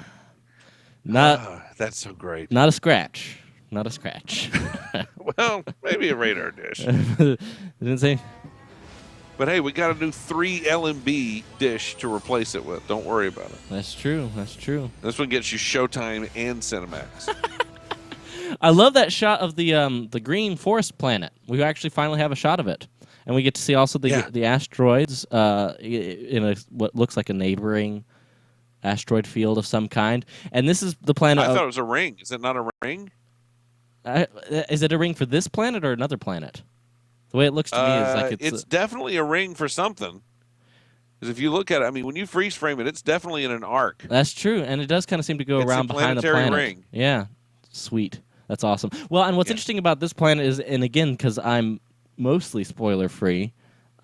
That's so great. Not a scratch. Not a scratch. Well, maybe a radar dish. Didn't say... But hey, we got a new 3 LMB dish to replace it with. Don't worry about it. That's true. That's true. This one gets you Showtime and Cinemax. I love that shot of the green forest planet. We actually finally have a shot of it, and we get to see also the asteroids in what looks like a neighboring asteroid field of some kind. And this is the planet. I thought it was a ring. Is it not a ring? Is it a ring for this planet or another planet? The way it looks to me is like it's definitely a ring for something. Because if you look at it, I mean, when you freeze frame it, it's definitely in an arc. That's true, and it does kind of seem to go around behind the planet. Ring. Yeah, sweet. That's awesome. Well, and what's interesting about this planet is, and again, because I'm mostly spoiler-free,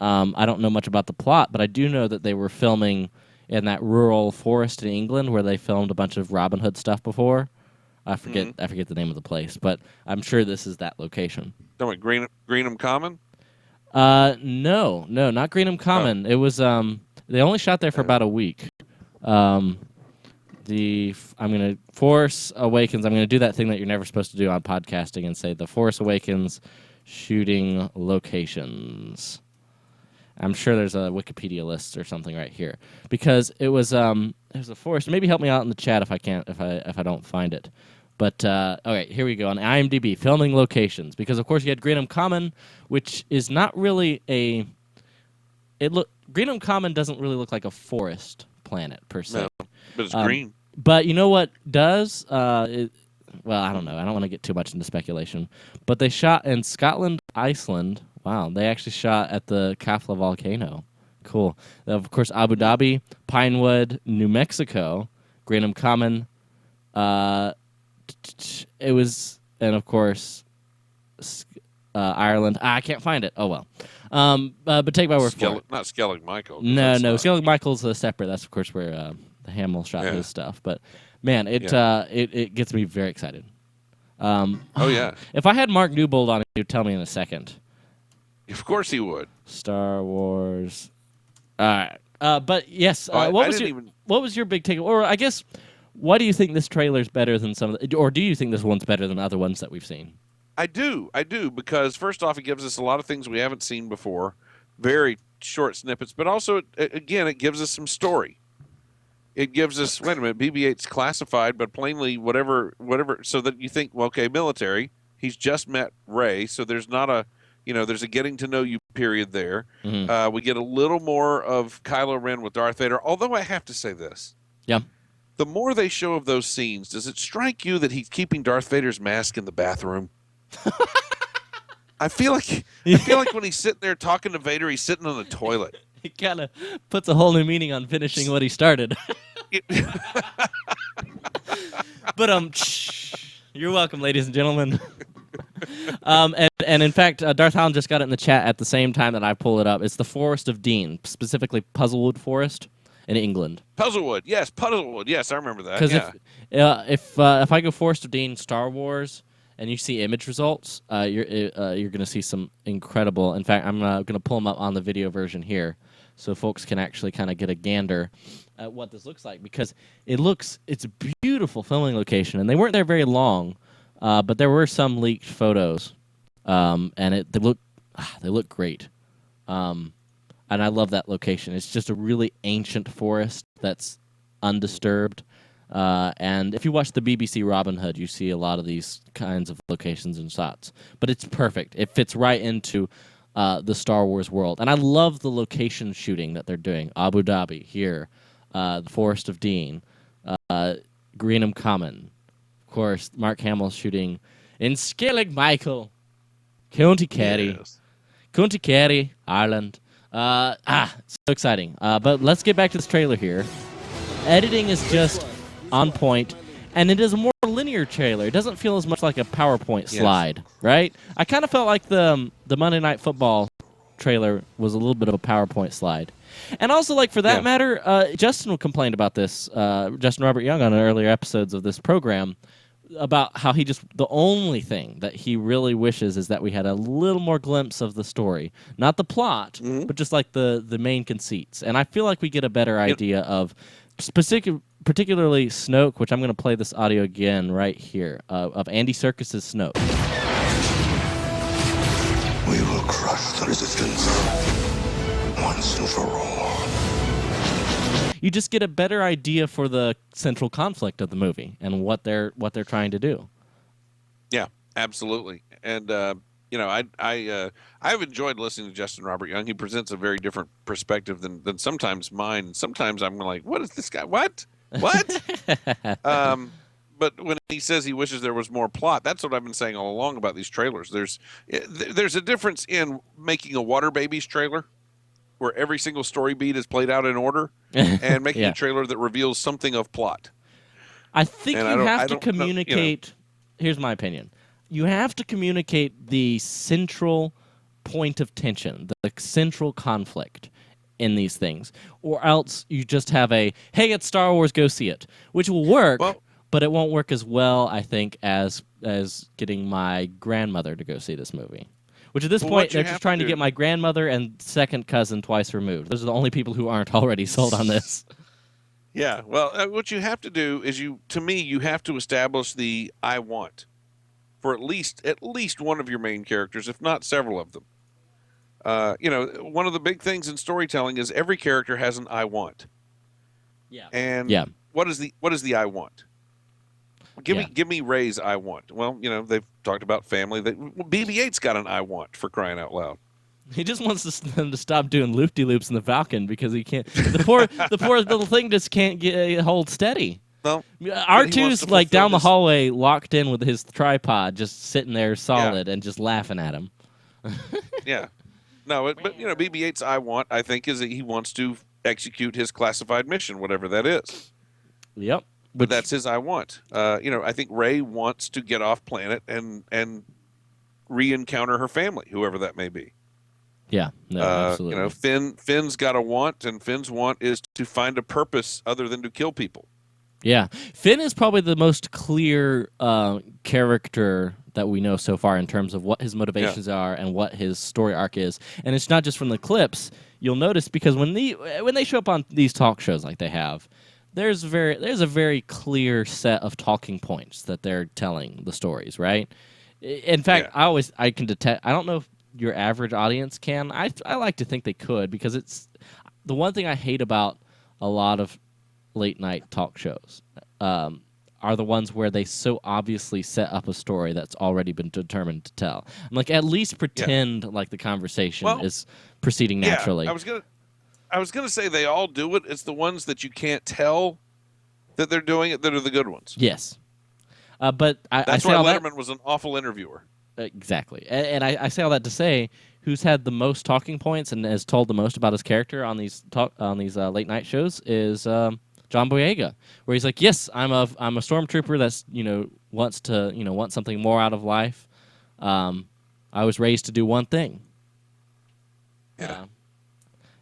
I don't know much about the plot, but I do know that they were filming in that rural forest in England where they filmed a bunch of Robin Hood stuff before. I forget the name of the place, but I'm sure this is that location. Don't Greenham Common? No, not Greenham Common. It was they only shot there for about a week. I'm gonna Force Awakens. I'm gonna do that thing that you're never supposed to do on podcasting and say the Force Awakens shooting locations. I'm sure there's a Wikipedia list or something right here because it was a forest. Maybe help me out in the chat if I don't find it. But all right, here we go on IMDb filming locations because of course you had Greenham Common, which is not really Greenham Common doesn't really look like a forest planet per se. No, but it's green. But you know what does? Well, I don't know. I don't want to get too much into speculation. But they shot in Scotland, Iceland. Wow, they actually shot at the Kafla volcano. Cool. Of course, Abu Dhabi, Pinewood, New Mexico, Greenham Common. It was, and of course, Ireland. I can't find it. Oh well. But take my word for it. Not Skellig Michael. No. Skellig Michael's separate. That's of course where the Hamill shot his stuff. But man, it gets me very excited. Oh yeah. If I had Mark Newbold on, he'd tell me in a second. Of course he would. Star Wars. All right. But yes, what was your big takeaway? Or I guess, why do you think this trailer's better than or do you think this one's better than other ones that we've seen? I do, because first off, it gives us a lot of things we haven't seen before, very short snippets, but also, again, it gives us some story. It gives us, wait a minute, BB-8's classified, but plainly whatever, so that you think, well, okay, military, he's just met Rey, so there's not a, there's a getting to know you period there. Mm-hmm. We get a little more of Kylo Ren with Darth Vader, although I have to say this. Yeah. The more they show of those scenes, does it strike you that he's keeping Darth Vader's mask in the bathroom? I feel like when he's sitting there talking to Vader, he's sitting on the toilet. He kind of puts a whole new meaning on finishing what he started. But you're welcome, ladies and gentlemen. And in fact, Darth Howland just got it in the chat at the same time that I pull it up. It's the Forest of Dean, specifically Puzzlewood Forest in England. Puzzlewood, yes, I remember that. Because if I go Forest of Dean, Star Wars, and you see image results, you're going to see some incredible. In fact, I'm going to pull them up on the video version here, so folks can actually kind of get a gander at what this looks like, because it's a beautiful filming location, and they weren't there very long, but there were some leaked photos, and they look great, and I love that location. It's just a really ancient forest that's undisturbed, and if you watch the BBC Robin Hood, you see a lot of these kinds of locations and shots, but it's perfect. It fits right into the Star Wars world, and I love the location shooting that they're doing. Abu Dhabi here, the Forest of Dean, Greenham Common. Of course, Mark Hamill's shooting in Skellig Michael, County Kerry, County Kerry, Ireland. So exciting. But let's get back to this trailer here. Editing is just on point, and it is a more linear trailer. It doesn't feel as much like a PowerPoint slide, right? I kind of felt like the Monday Night Football trailer was a little bit of a PowerPoint slide. And also, like, for that matter, Justin complained about this, Justin Robert Young, on earlier episodes of this program, about how the only thing that he really wishes is that we had a little more glimpse of the story. Not the plot, but just like the main conceits. And I feel like we get a better idea of particularly Snoke, which I'm going to play this audio again right here, of Andy Serkis's Snoke. We will crush the resistance once and for all. You just get a better idea for the central conflict of the movie and what they're trying to do. Yeah, absolutely. And I've enjoyed listening to Justin Robert Young. He presents a very different perspective than sometimes mine. Sometimes I'm like, what is this guy? What? But when he says he wishes there was more plot, that's what I've been saying all along about these trailers. There's a difference in making a Water Babies trailer, where every single story beat is played out in order, and making a trailer that reveals something of plot. I think you have to communicate. Here's my opinion. You have to communicate the central point of tension, the central conflict in these things, or else you just have hey, it's Star Wars, go see it, which will work, but it won't work as well, I think, as getting my grandmother to go see this movie. Which at this point, they're just trying to get my grandmother and second cousin twice removed. Those are the only people who aren't already sold on this. Yeah, well, what you have to do is you have to establish the I want for at least one of your main characters, if not several of them. One of the big things in storytelling is every character has an I want. Yeah. And what is the I want? Give me Rey's I want. Well, they've talked about family. BB-8's got an I want, for crying out loud. He just wants them to stop doing loop-de-loops in the Falcon because he can't. The poor little thing just can't hold steady. Well, R2's like down the hallway, locked in with his tripod, just sitting there solid and just laughing at him. Yeah. No, but BB-8's I want, I think, is that he wants to execute his classified mission, whatever that is. Yep. But that's his I want. I think Rey wants to get off planet and re-encounter her family, whoever that may be. Yeah, no, absolutely. Finn's got a want, and Finn's want is to find a purpose other than to kill people. Yeah, Finn is probably the most clear character that we know so far in terms of what his motivations are and what his story arc is. And it's not just from the clips. You'll notice because when they show up on these talk shows like they have, there's a very clear set of talking points that they're telling the stories, right? In fact, I can detect. I don't know if your average audience can. I like to think they could, because it's the one thing I hate about a lot of late night talk shows are the ones where they so obviously set up a story that's already been determined to tell. I'm like, at least pretend like the conversation is proceeding naturally. I was gonna say they all do it. It's the ones that you can't tell that they're doing it that are the good ones. Yes, but that's why Letterman was an awful interviewer. Exactly, and I say all that to say, who's had the most talking points and has told the most about his character on these late night shows is John Boyega, where he's like, yes, I'm a stormtrooper that's wants something more out of life. I was raised to do one thing. Yeah.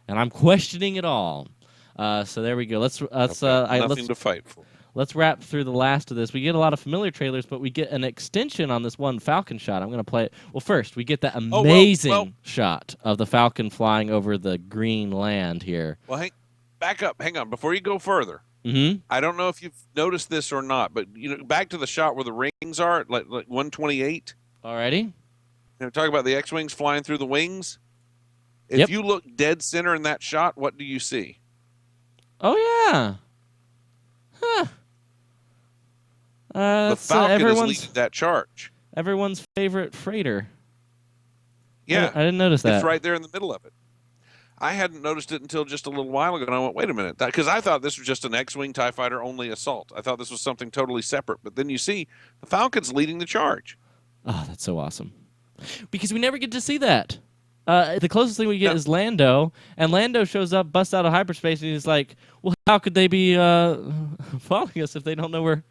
And I'm questioning it all. So there we go. Let's nothing to fight for. let's wrap through the last of this. We get a lot of familiar trailers, but we get an extension on this one Falcon shot. I'm going to play it. Well, first, we get that amazing shot of the Falcon flying over the green land here. Well, back up. Hang on. Before you go further, I don't know if you've noticed this or not, but back to the shot where the rings are, like 128. Alrighty. Talk about the X-wings flying through the wings. If you look dead center in that shot, what do you see? Oh yeah. Huh. The Falcon is leading that charge. Everyone's favorite freighter. Yeah, I didn't notice that. It's right there in the middle of it. I hadn't noticed it until just a little while ago, and I went, wait a minute, because I thought this was just an X-wing TIE fighter only assault. I thought this was something totally separate. But then you see the Falcon's leading the charge. Oh, that's so awesome. Because we never get to see that. The closest thing we get is Lando, and Lando shows up, busts out of hyperspace, and he's like, well, how could they be following us if they don't know we're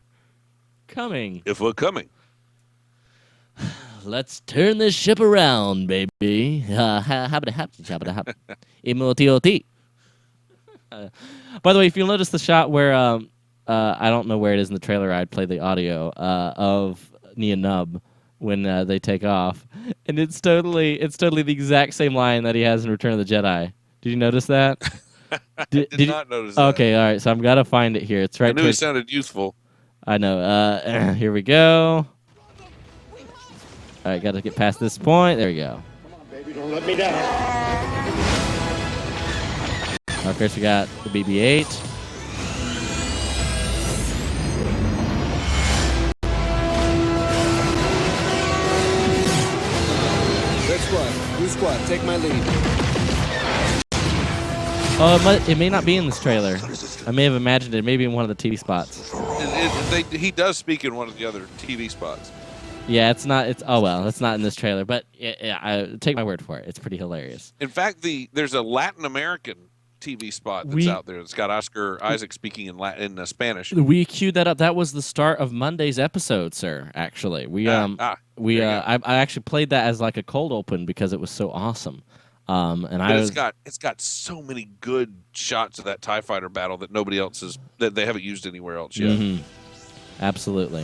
coming? If we're coming. Let's turn this ship around, baby. M-O-T-O-T. By the way, if you'll notice the shot where, I don't know where it is in the trailer, I'd play the audio, of Nia Nub when they take off. And it's totally the exact same line that he has in Return of the Jedi. Did you notice that? Did not notice that. Okay, all right, so I'm going to find it here. It's right. I knew it sounded youthful. I know. Here we go. All right, got to get past this point. There we go. Come on, baby, don't let me down. Of course, we got the BB-8. Red squad, blue squad, take my lead. Oh, it may not be in this trailer. I may have imagined it. Maybe in one of the TV spots. He does speak in one of the other TV spots. Yeah, it's not. It's not in this trailer. But I take my word for it. It's pretty hilarious. In fact, there's a Latin American TV spot that's out there. It's got Oscar Isaac speaking in Spanish. We queued that up. That was the start of Monday's episode, sir. Actually, I actually played that as like a cold open because it was so awesome. It's got so many good shots of that TIE fighter battle that nobody else that they haven't used anywhere else yet. Mm-hmm. Absolutely.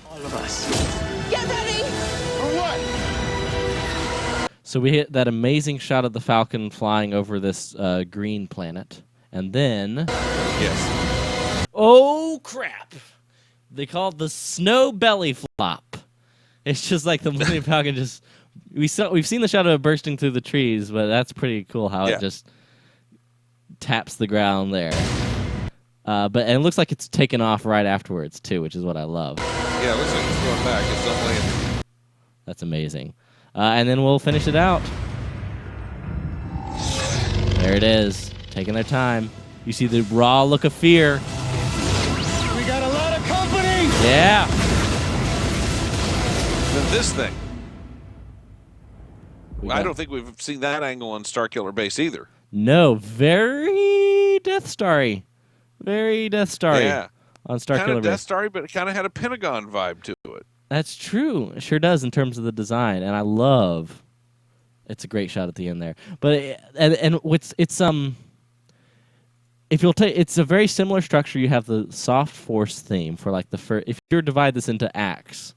All of us. Get ready! For what? So we hit that amazing shot of the Falcon flying over this green planet. And then... Yes. Oh, crap! They call it the snow belly flop. It's just like the Millennium Falcon just... We've seen the shot of it bursting through the trees, but that's pretty cool how it just taps the ground there. And it looks like it's taken off right afterwards, too, which is what I love. Yeah, it looks like it's going back. It's not landing. That's amazing. And then we'll finish it out. There it is. Taking their time. You see the raw look of fear. We got a lot of company! Yeah. Then this thing. I don't think we've seen that angle on Starkiller Base either. No, very Death Starry. Very Death Starry. Yeah. On Starkiller Kind of Base. Death Starry, but it kind of had a Pentagon vibe to it. That's true. It sure does in terms of the design, and I love. It's a great shot at the end there. But it's if you'll take, it's a very similar structure. You have the soft force theme for like the first. If you were to divide this into acts,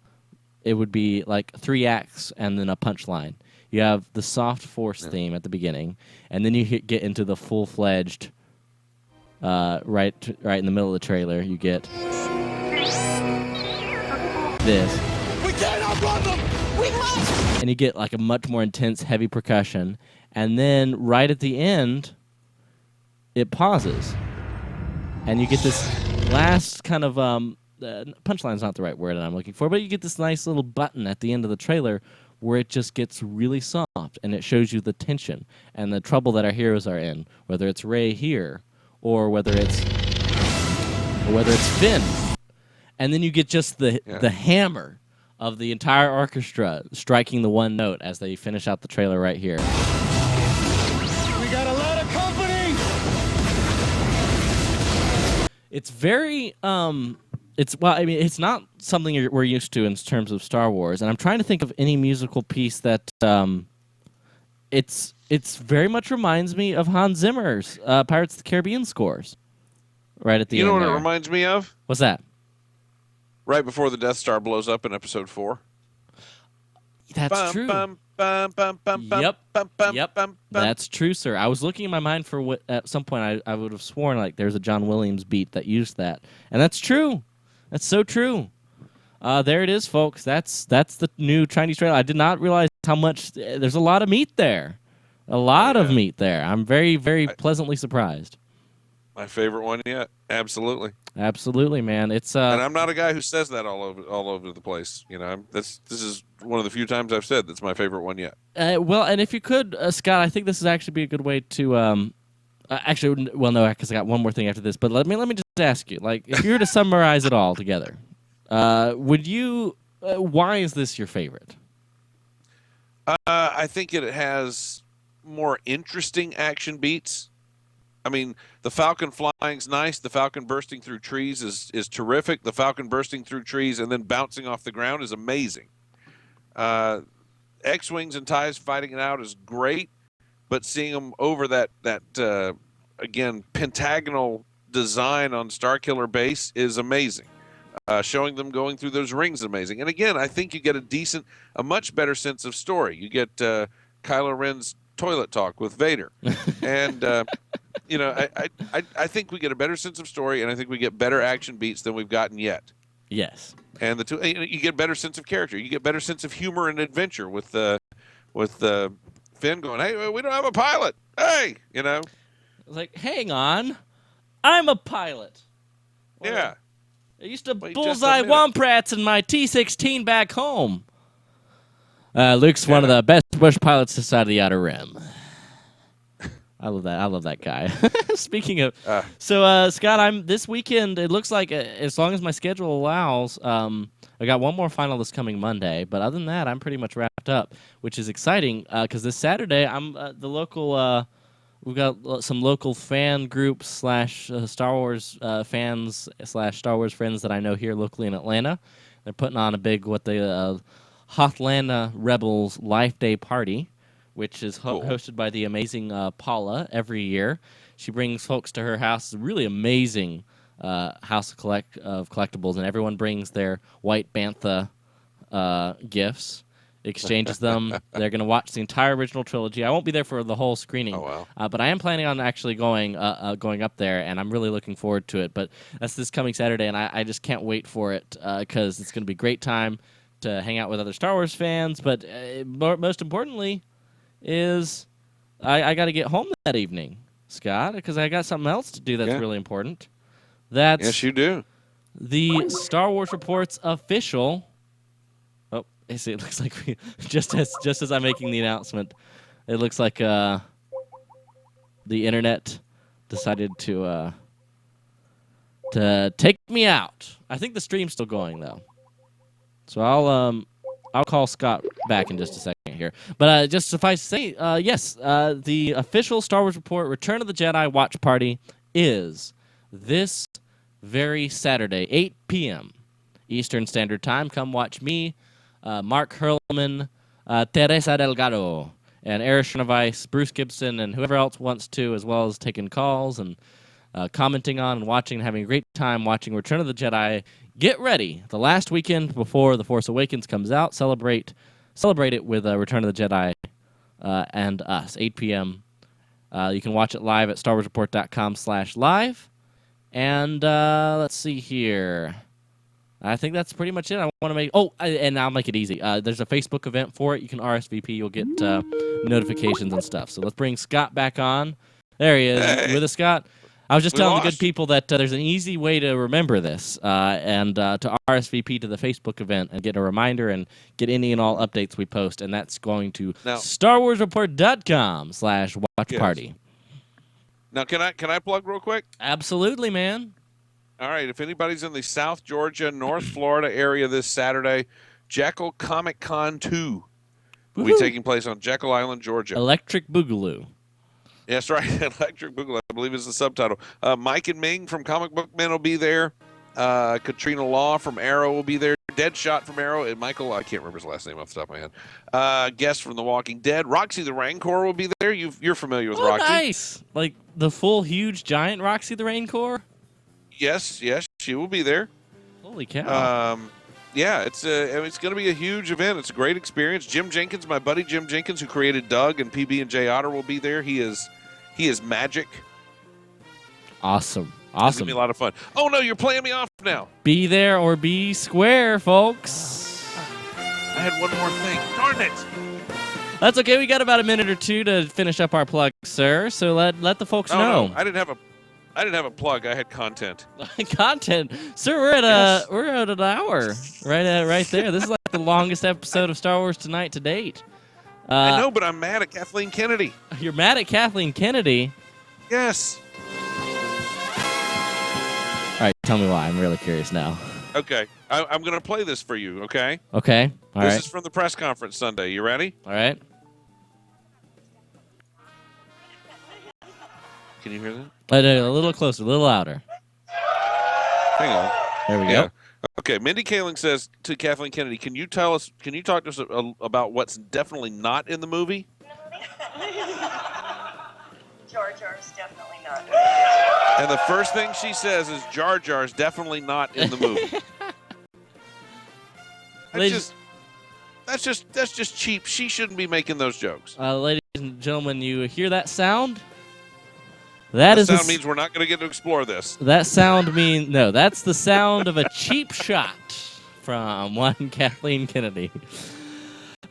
it would be like 3 acts and then a punchline. You have the soft force theme at the beginning, and then you get into the full-fledged. Right in the middle of the trailer, you get this. We can't outrun them! We must! And you get like a much more intense, heavy percussion, and then right at the end, it pauses, and you get this last kind of punchline's not the right word that I'm looking for, but you get this nice little button at the end of the trailer where it just gets really soft, and it shows you the tension and the trouble that our heroes are in, whether it's Rey here. Or whether it's Finn, and then you get just the hammer of the entire orchestra striking the one note as they finish out the trailer right here. We got a lot of company! It's very it's not something we're used to in terms of Star Wars, and I'm trying to think of any musical piece that it's very much reminds me of Hans Zimmer's Pirates of the Caribbean scores. right at the You end. know what there. it reminds me of? What's that? Right before the Death Star blows up in Episode 4. That's true. Yep. That's true, sir. I was looking in my mind for what at some point I would have sworn like there's a John Williams beat that used that, and that's true. That's so true. There it is, folks. That's the new Chinese trailer. I did not realize how much. There's a lot of meat there. A lot of meat there. I'm very, very pleasantly surprised. My favorite one yet. Absolutely. Absolutely, man. It's and I'm not a guy who says that all over the place. You know, this is one of the few times I've said that's my favorite one yet. Well, and if you could, Scott, I think this would actually be a good way to. Actually, well, no, because I got one more thing after this. But let me just ask you, like, if you were to summarize it all together, would you? Why is this your favorite? I think it has more interesting action beats. I mean, the Falcon flying's nice. The Falcon bursting through trees is terrific. The Falcon bursting through trees and then bouncing off the ground is amazing. X-Wings and TIEs fighting it out is great, but seeing them over that again, pentagonal design on Starkiller base is amazing. Showing them going through those rings is amazing. And again, I think you get a much better sense of story. You get Kylo Ren's toilet talk with Vader. And, you know, I think we get a better sense of story, and I think we get better action beats than we've gotten yet. Yes. And you get a better sense of character. You get a better sense of humor and adventure with Finn going, hey, we don't have a pilot. Hey, you know. Like, hang on. I'm a pilot. Well, yeah. I used to Wait bullseye Womprats in my T-16 back home. Luke's one of the best bush pilots this side of the Outer Rim. I love that. I love that guy. Speaking of, Scott, this weekend. It looks like as long as my schedule allows, I got one more final this coming Monday. But other than that, I'm pretty much wrapped up, which is exciting because this Saturday I'm the local. We've got some local fan groups / Star Wars fans / Star Wars friends that I know here locally in Atlanta. They're putting on a big Hotlanta Rebels Life Day party, which is hosted by the amazing Paula every year. She brings folks to her house. It's a really amazing house of collectibles, and everyone brings their White Bantha gifts. Exchanges them. They're going to watch the entire original trilogy. I won't be there for the whole screening, but I am planning on actually going up there, and I'm really looking forward to it. But that's this coming Saturday, and I just can't wait for it because it's going to be a great time to hang out with other Star Wars fans. But most importantly is I got to get home that evening, Scott, because I got something else to do that's really important. Yes, you do. The Star Wars Report's official... See, it looks like we just as I'm making the announcement, it looks like the internet decided to take me out. I think the stream's still going though, so I'll call Scott back in just a second here. But just suffice to say, yes, the official Star Wars Report Return of the Jedi watch party is this very Saturday, 8 p.m. Eastern Standard Time. Come watch me. Mark Hurlman, Teresa Delgado, and Eric Schneeweiss, Bruce Gibson, and whoever else wants to, as well as taking calls and commenting on and watching and having a great time watching Return of the Jedi. Get ready. The last weekend before The Force Awakens comes out, celebrate it with Return of the Jedi and us, 8 p.m. You can watch it live at StarWarsReport.com/live. And let's see here. I think that's pretty much it. I want to make... Oh, and I'll make it easy. There's a Facebook event for it. You can RSVP. You'll get notifications and stuff. So let's bring Scott back on. There he is. Hey. With us, Scott. I was just telling the good people that there's an easy way to remember this and to RSVP to the Facebook event and get a reminder and get any and all updates we post. And that's going to StarWarsReport.com/watch party. Now, can I plug real quick? Absolutely, man. All right, if anybody's in the South Georgia, North Florida area this Saturday, Jekyll Comic Con 2 will be taking place on Jekyll Island, Georgia. Electric Boogaloo. Yes, right. Electric Boogaloo, I believe is the subtitle. Mike and Ming from Comic Book Men will be there. Katrina Law from Arrow will be there. Deadshot from Arrow. And Michael, I can't remember his last name off the top of my head. Guest from The Walking Dead. Roxy the Rancor will be there. You're familiar with Roxy. Nice. Like the full, huge, giant Roxy the Rancor? Yes, she will be there. Holy cow. Yeah, it's going to be a huge event. It's a great experience. Jim Jenkins, my buddy Jim Jenkins, who created Doug and PB and J Otter, will be there. He is magic. Awesome. It's gonna be a lot of fun. Oh no, you're playing me off now. Be there or be square, folks. I had one more thing. Darn it. That's okay. We got about a minute or two to finish up our plug, sir. So let the folks know. No, I didn't have a plug. I had content. Content, sir. We're at an hour right there. This is like the longest episode of Star Wars Tonight to date. I know, but I'm mad at Kathleen Kennedy. You're mad at Kathleen Kennedy? Yes. All right, tell me why. I'm really curious now. Okay, I'm going to play this for you, okay? Okay, all right. This is from the press conference Sunday. You ready? All right. Can you hear that? A little closer, a little louder. Hang on. There we go. Okay, Mindy Kaling says to Kathleen Kennedy, can you talk to us about what's definitely not in the movie? Jar Jar's definitely not. And the first thing she says is Jar Jar's definitely not in the movie. That's just cheap. She shouldn't be making those jokes. Ladies and gentlemen, you hear that sound? That sound means we're not going to get to explore this. That sound means no. That's the sound of a cheap shot from one Kathleen Kennedy.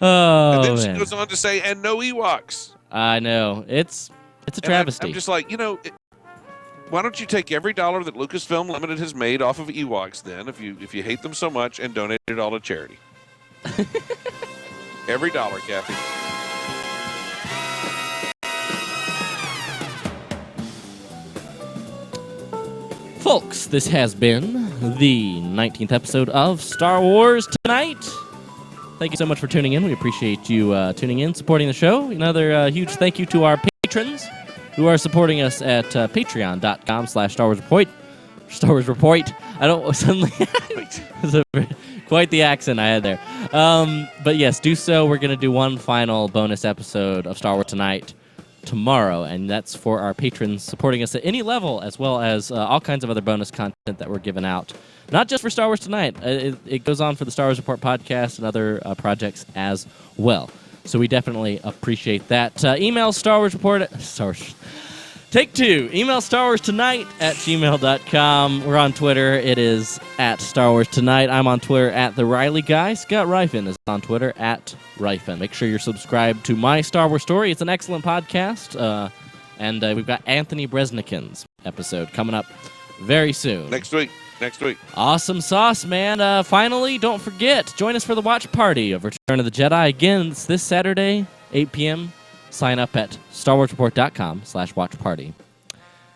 Oh, and then man. She goes on to say, "And no Ewoks." I know it's a travesty. I'm just like, why don't you take every dollar that Lucasfilm Limited has made off of Ewoks? Then, if you hate them so much, and donate it all to charity. Every dollar, Kathy. Folks, this has been the 19th episode of Star Wars Tonight. Thank you so much for tuning in. We appreciate you tuning in, supporting the show. Another huge thank you to our patrons who are supporting us at patreon.com/Star Wars Report. Star Wars Report. I don't suddenly... Quite the accent I had there. But yes, do so. We're going to do one final bonus episode of Star Wars Tonight tomorrow, and that's for our patrons supporting us at any level, as well as all kinds of other bonus content that we're giving out. Not just for Star Wars Tonight. It goes on for the Star Wars Report podcast and other projects as well. So we definitely appreciate that. Email Star Wars Report... Take two. Email StarWarsTonight@gmail.com. We're on Twitter. It is at Star Wars Tonight. I'm on Twitter at The Riley Guy. Scott Ryfin is on Twitter at Ryfin. Make sure you're subscribed to My Star Wars Story. It's an excellent podcast. And we've got Anthony Bresnikan's episode coming up very soon. Next week. Awesome sauce, man. Finally, don't forget, join us for the watch party of Return of the Jedi. Again, it's this Saturday, 8 p.m. Sign up at StarWarsReport.com/watch party.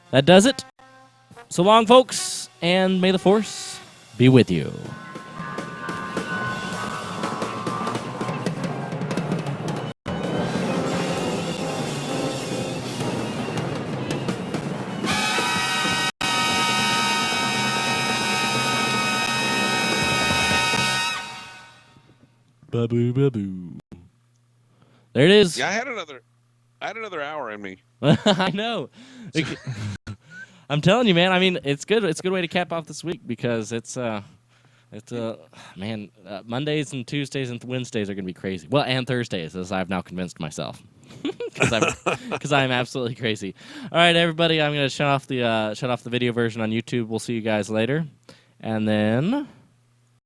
That does it. So long, folks, and may the Force be with you. Babu, babu. There it is. Yeah, I had another hour in me. I know. I'm telling you, man. I mean, it's good. It's a good way to cap off this week because Mondays and Tuesdays and Wednesdays are going to be crazy. Well, and Thursdays, as I've now convinced myself, because I'm absolutely crazy. All right, everybody. I'm going to shut off the video version on YouTube. We'll see you guys later, and then.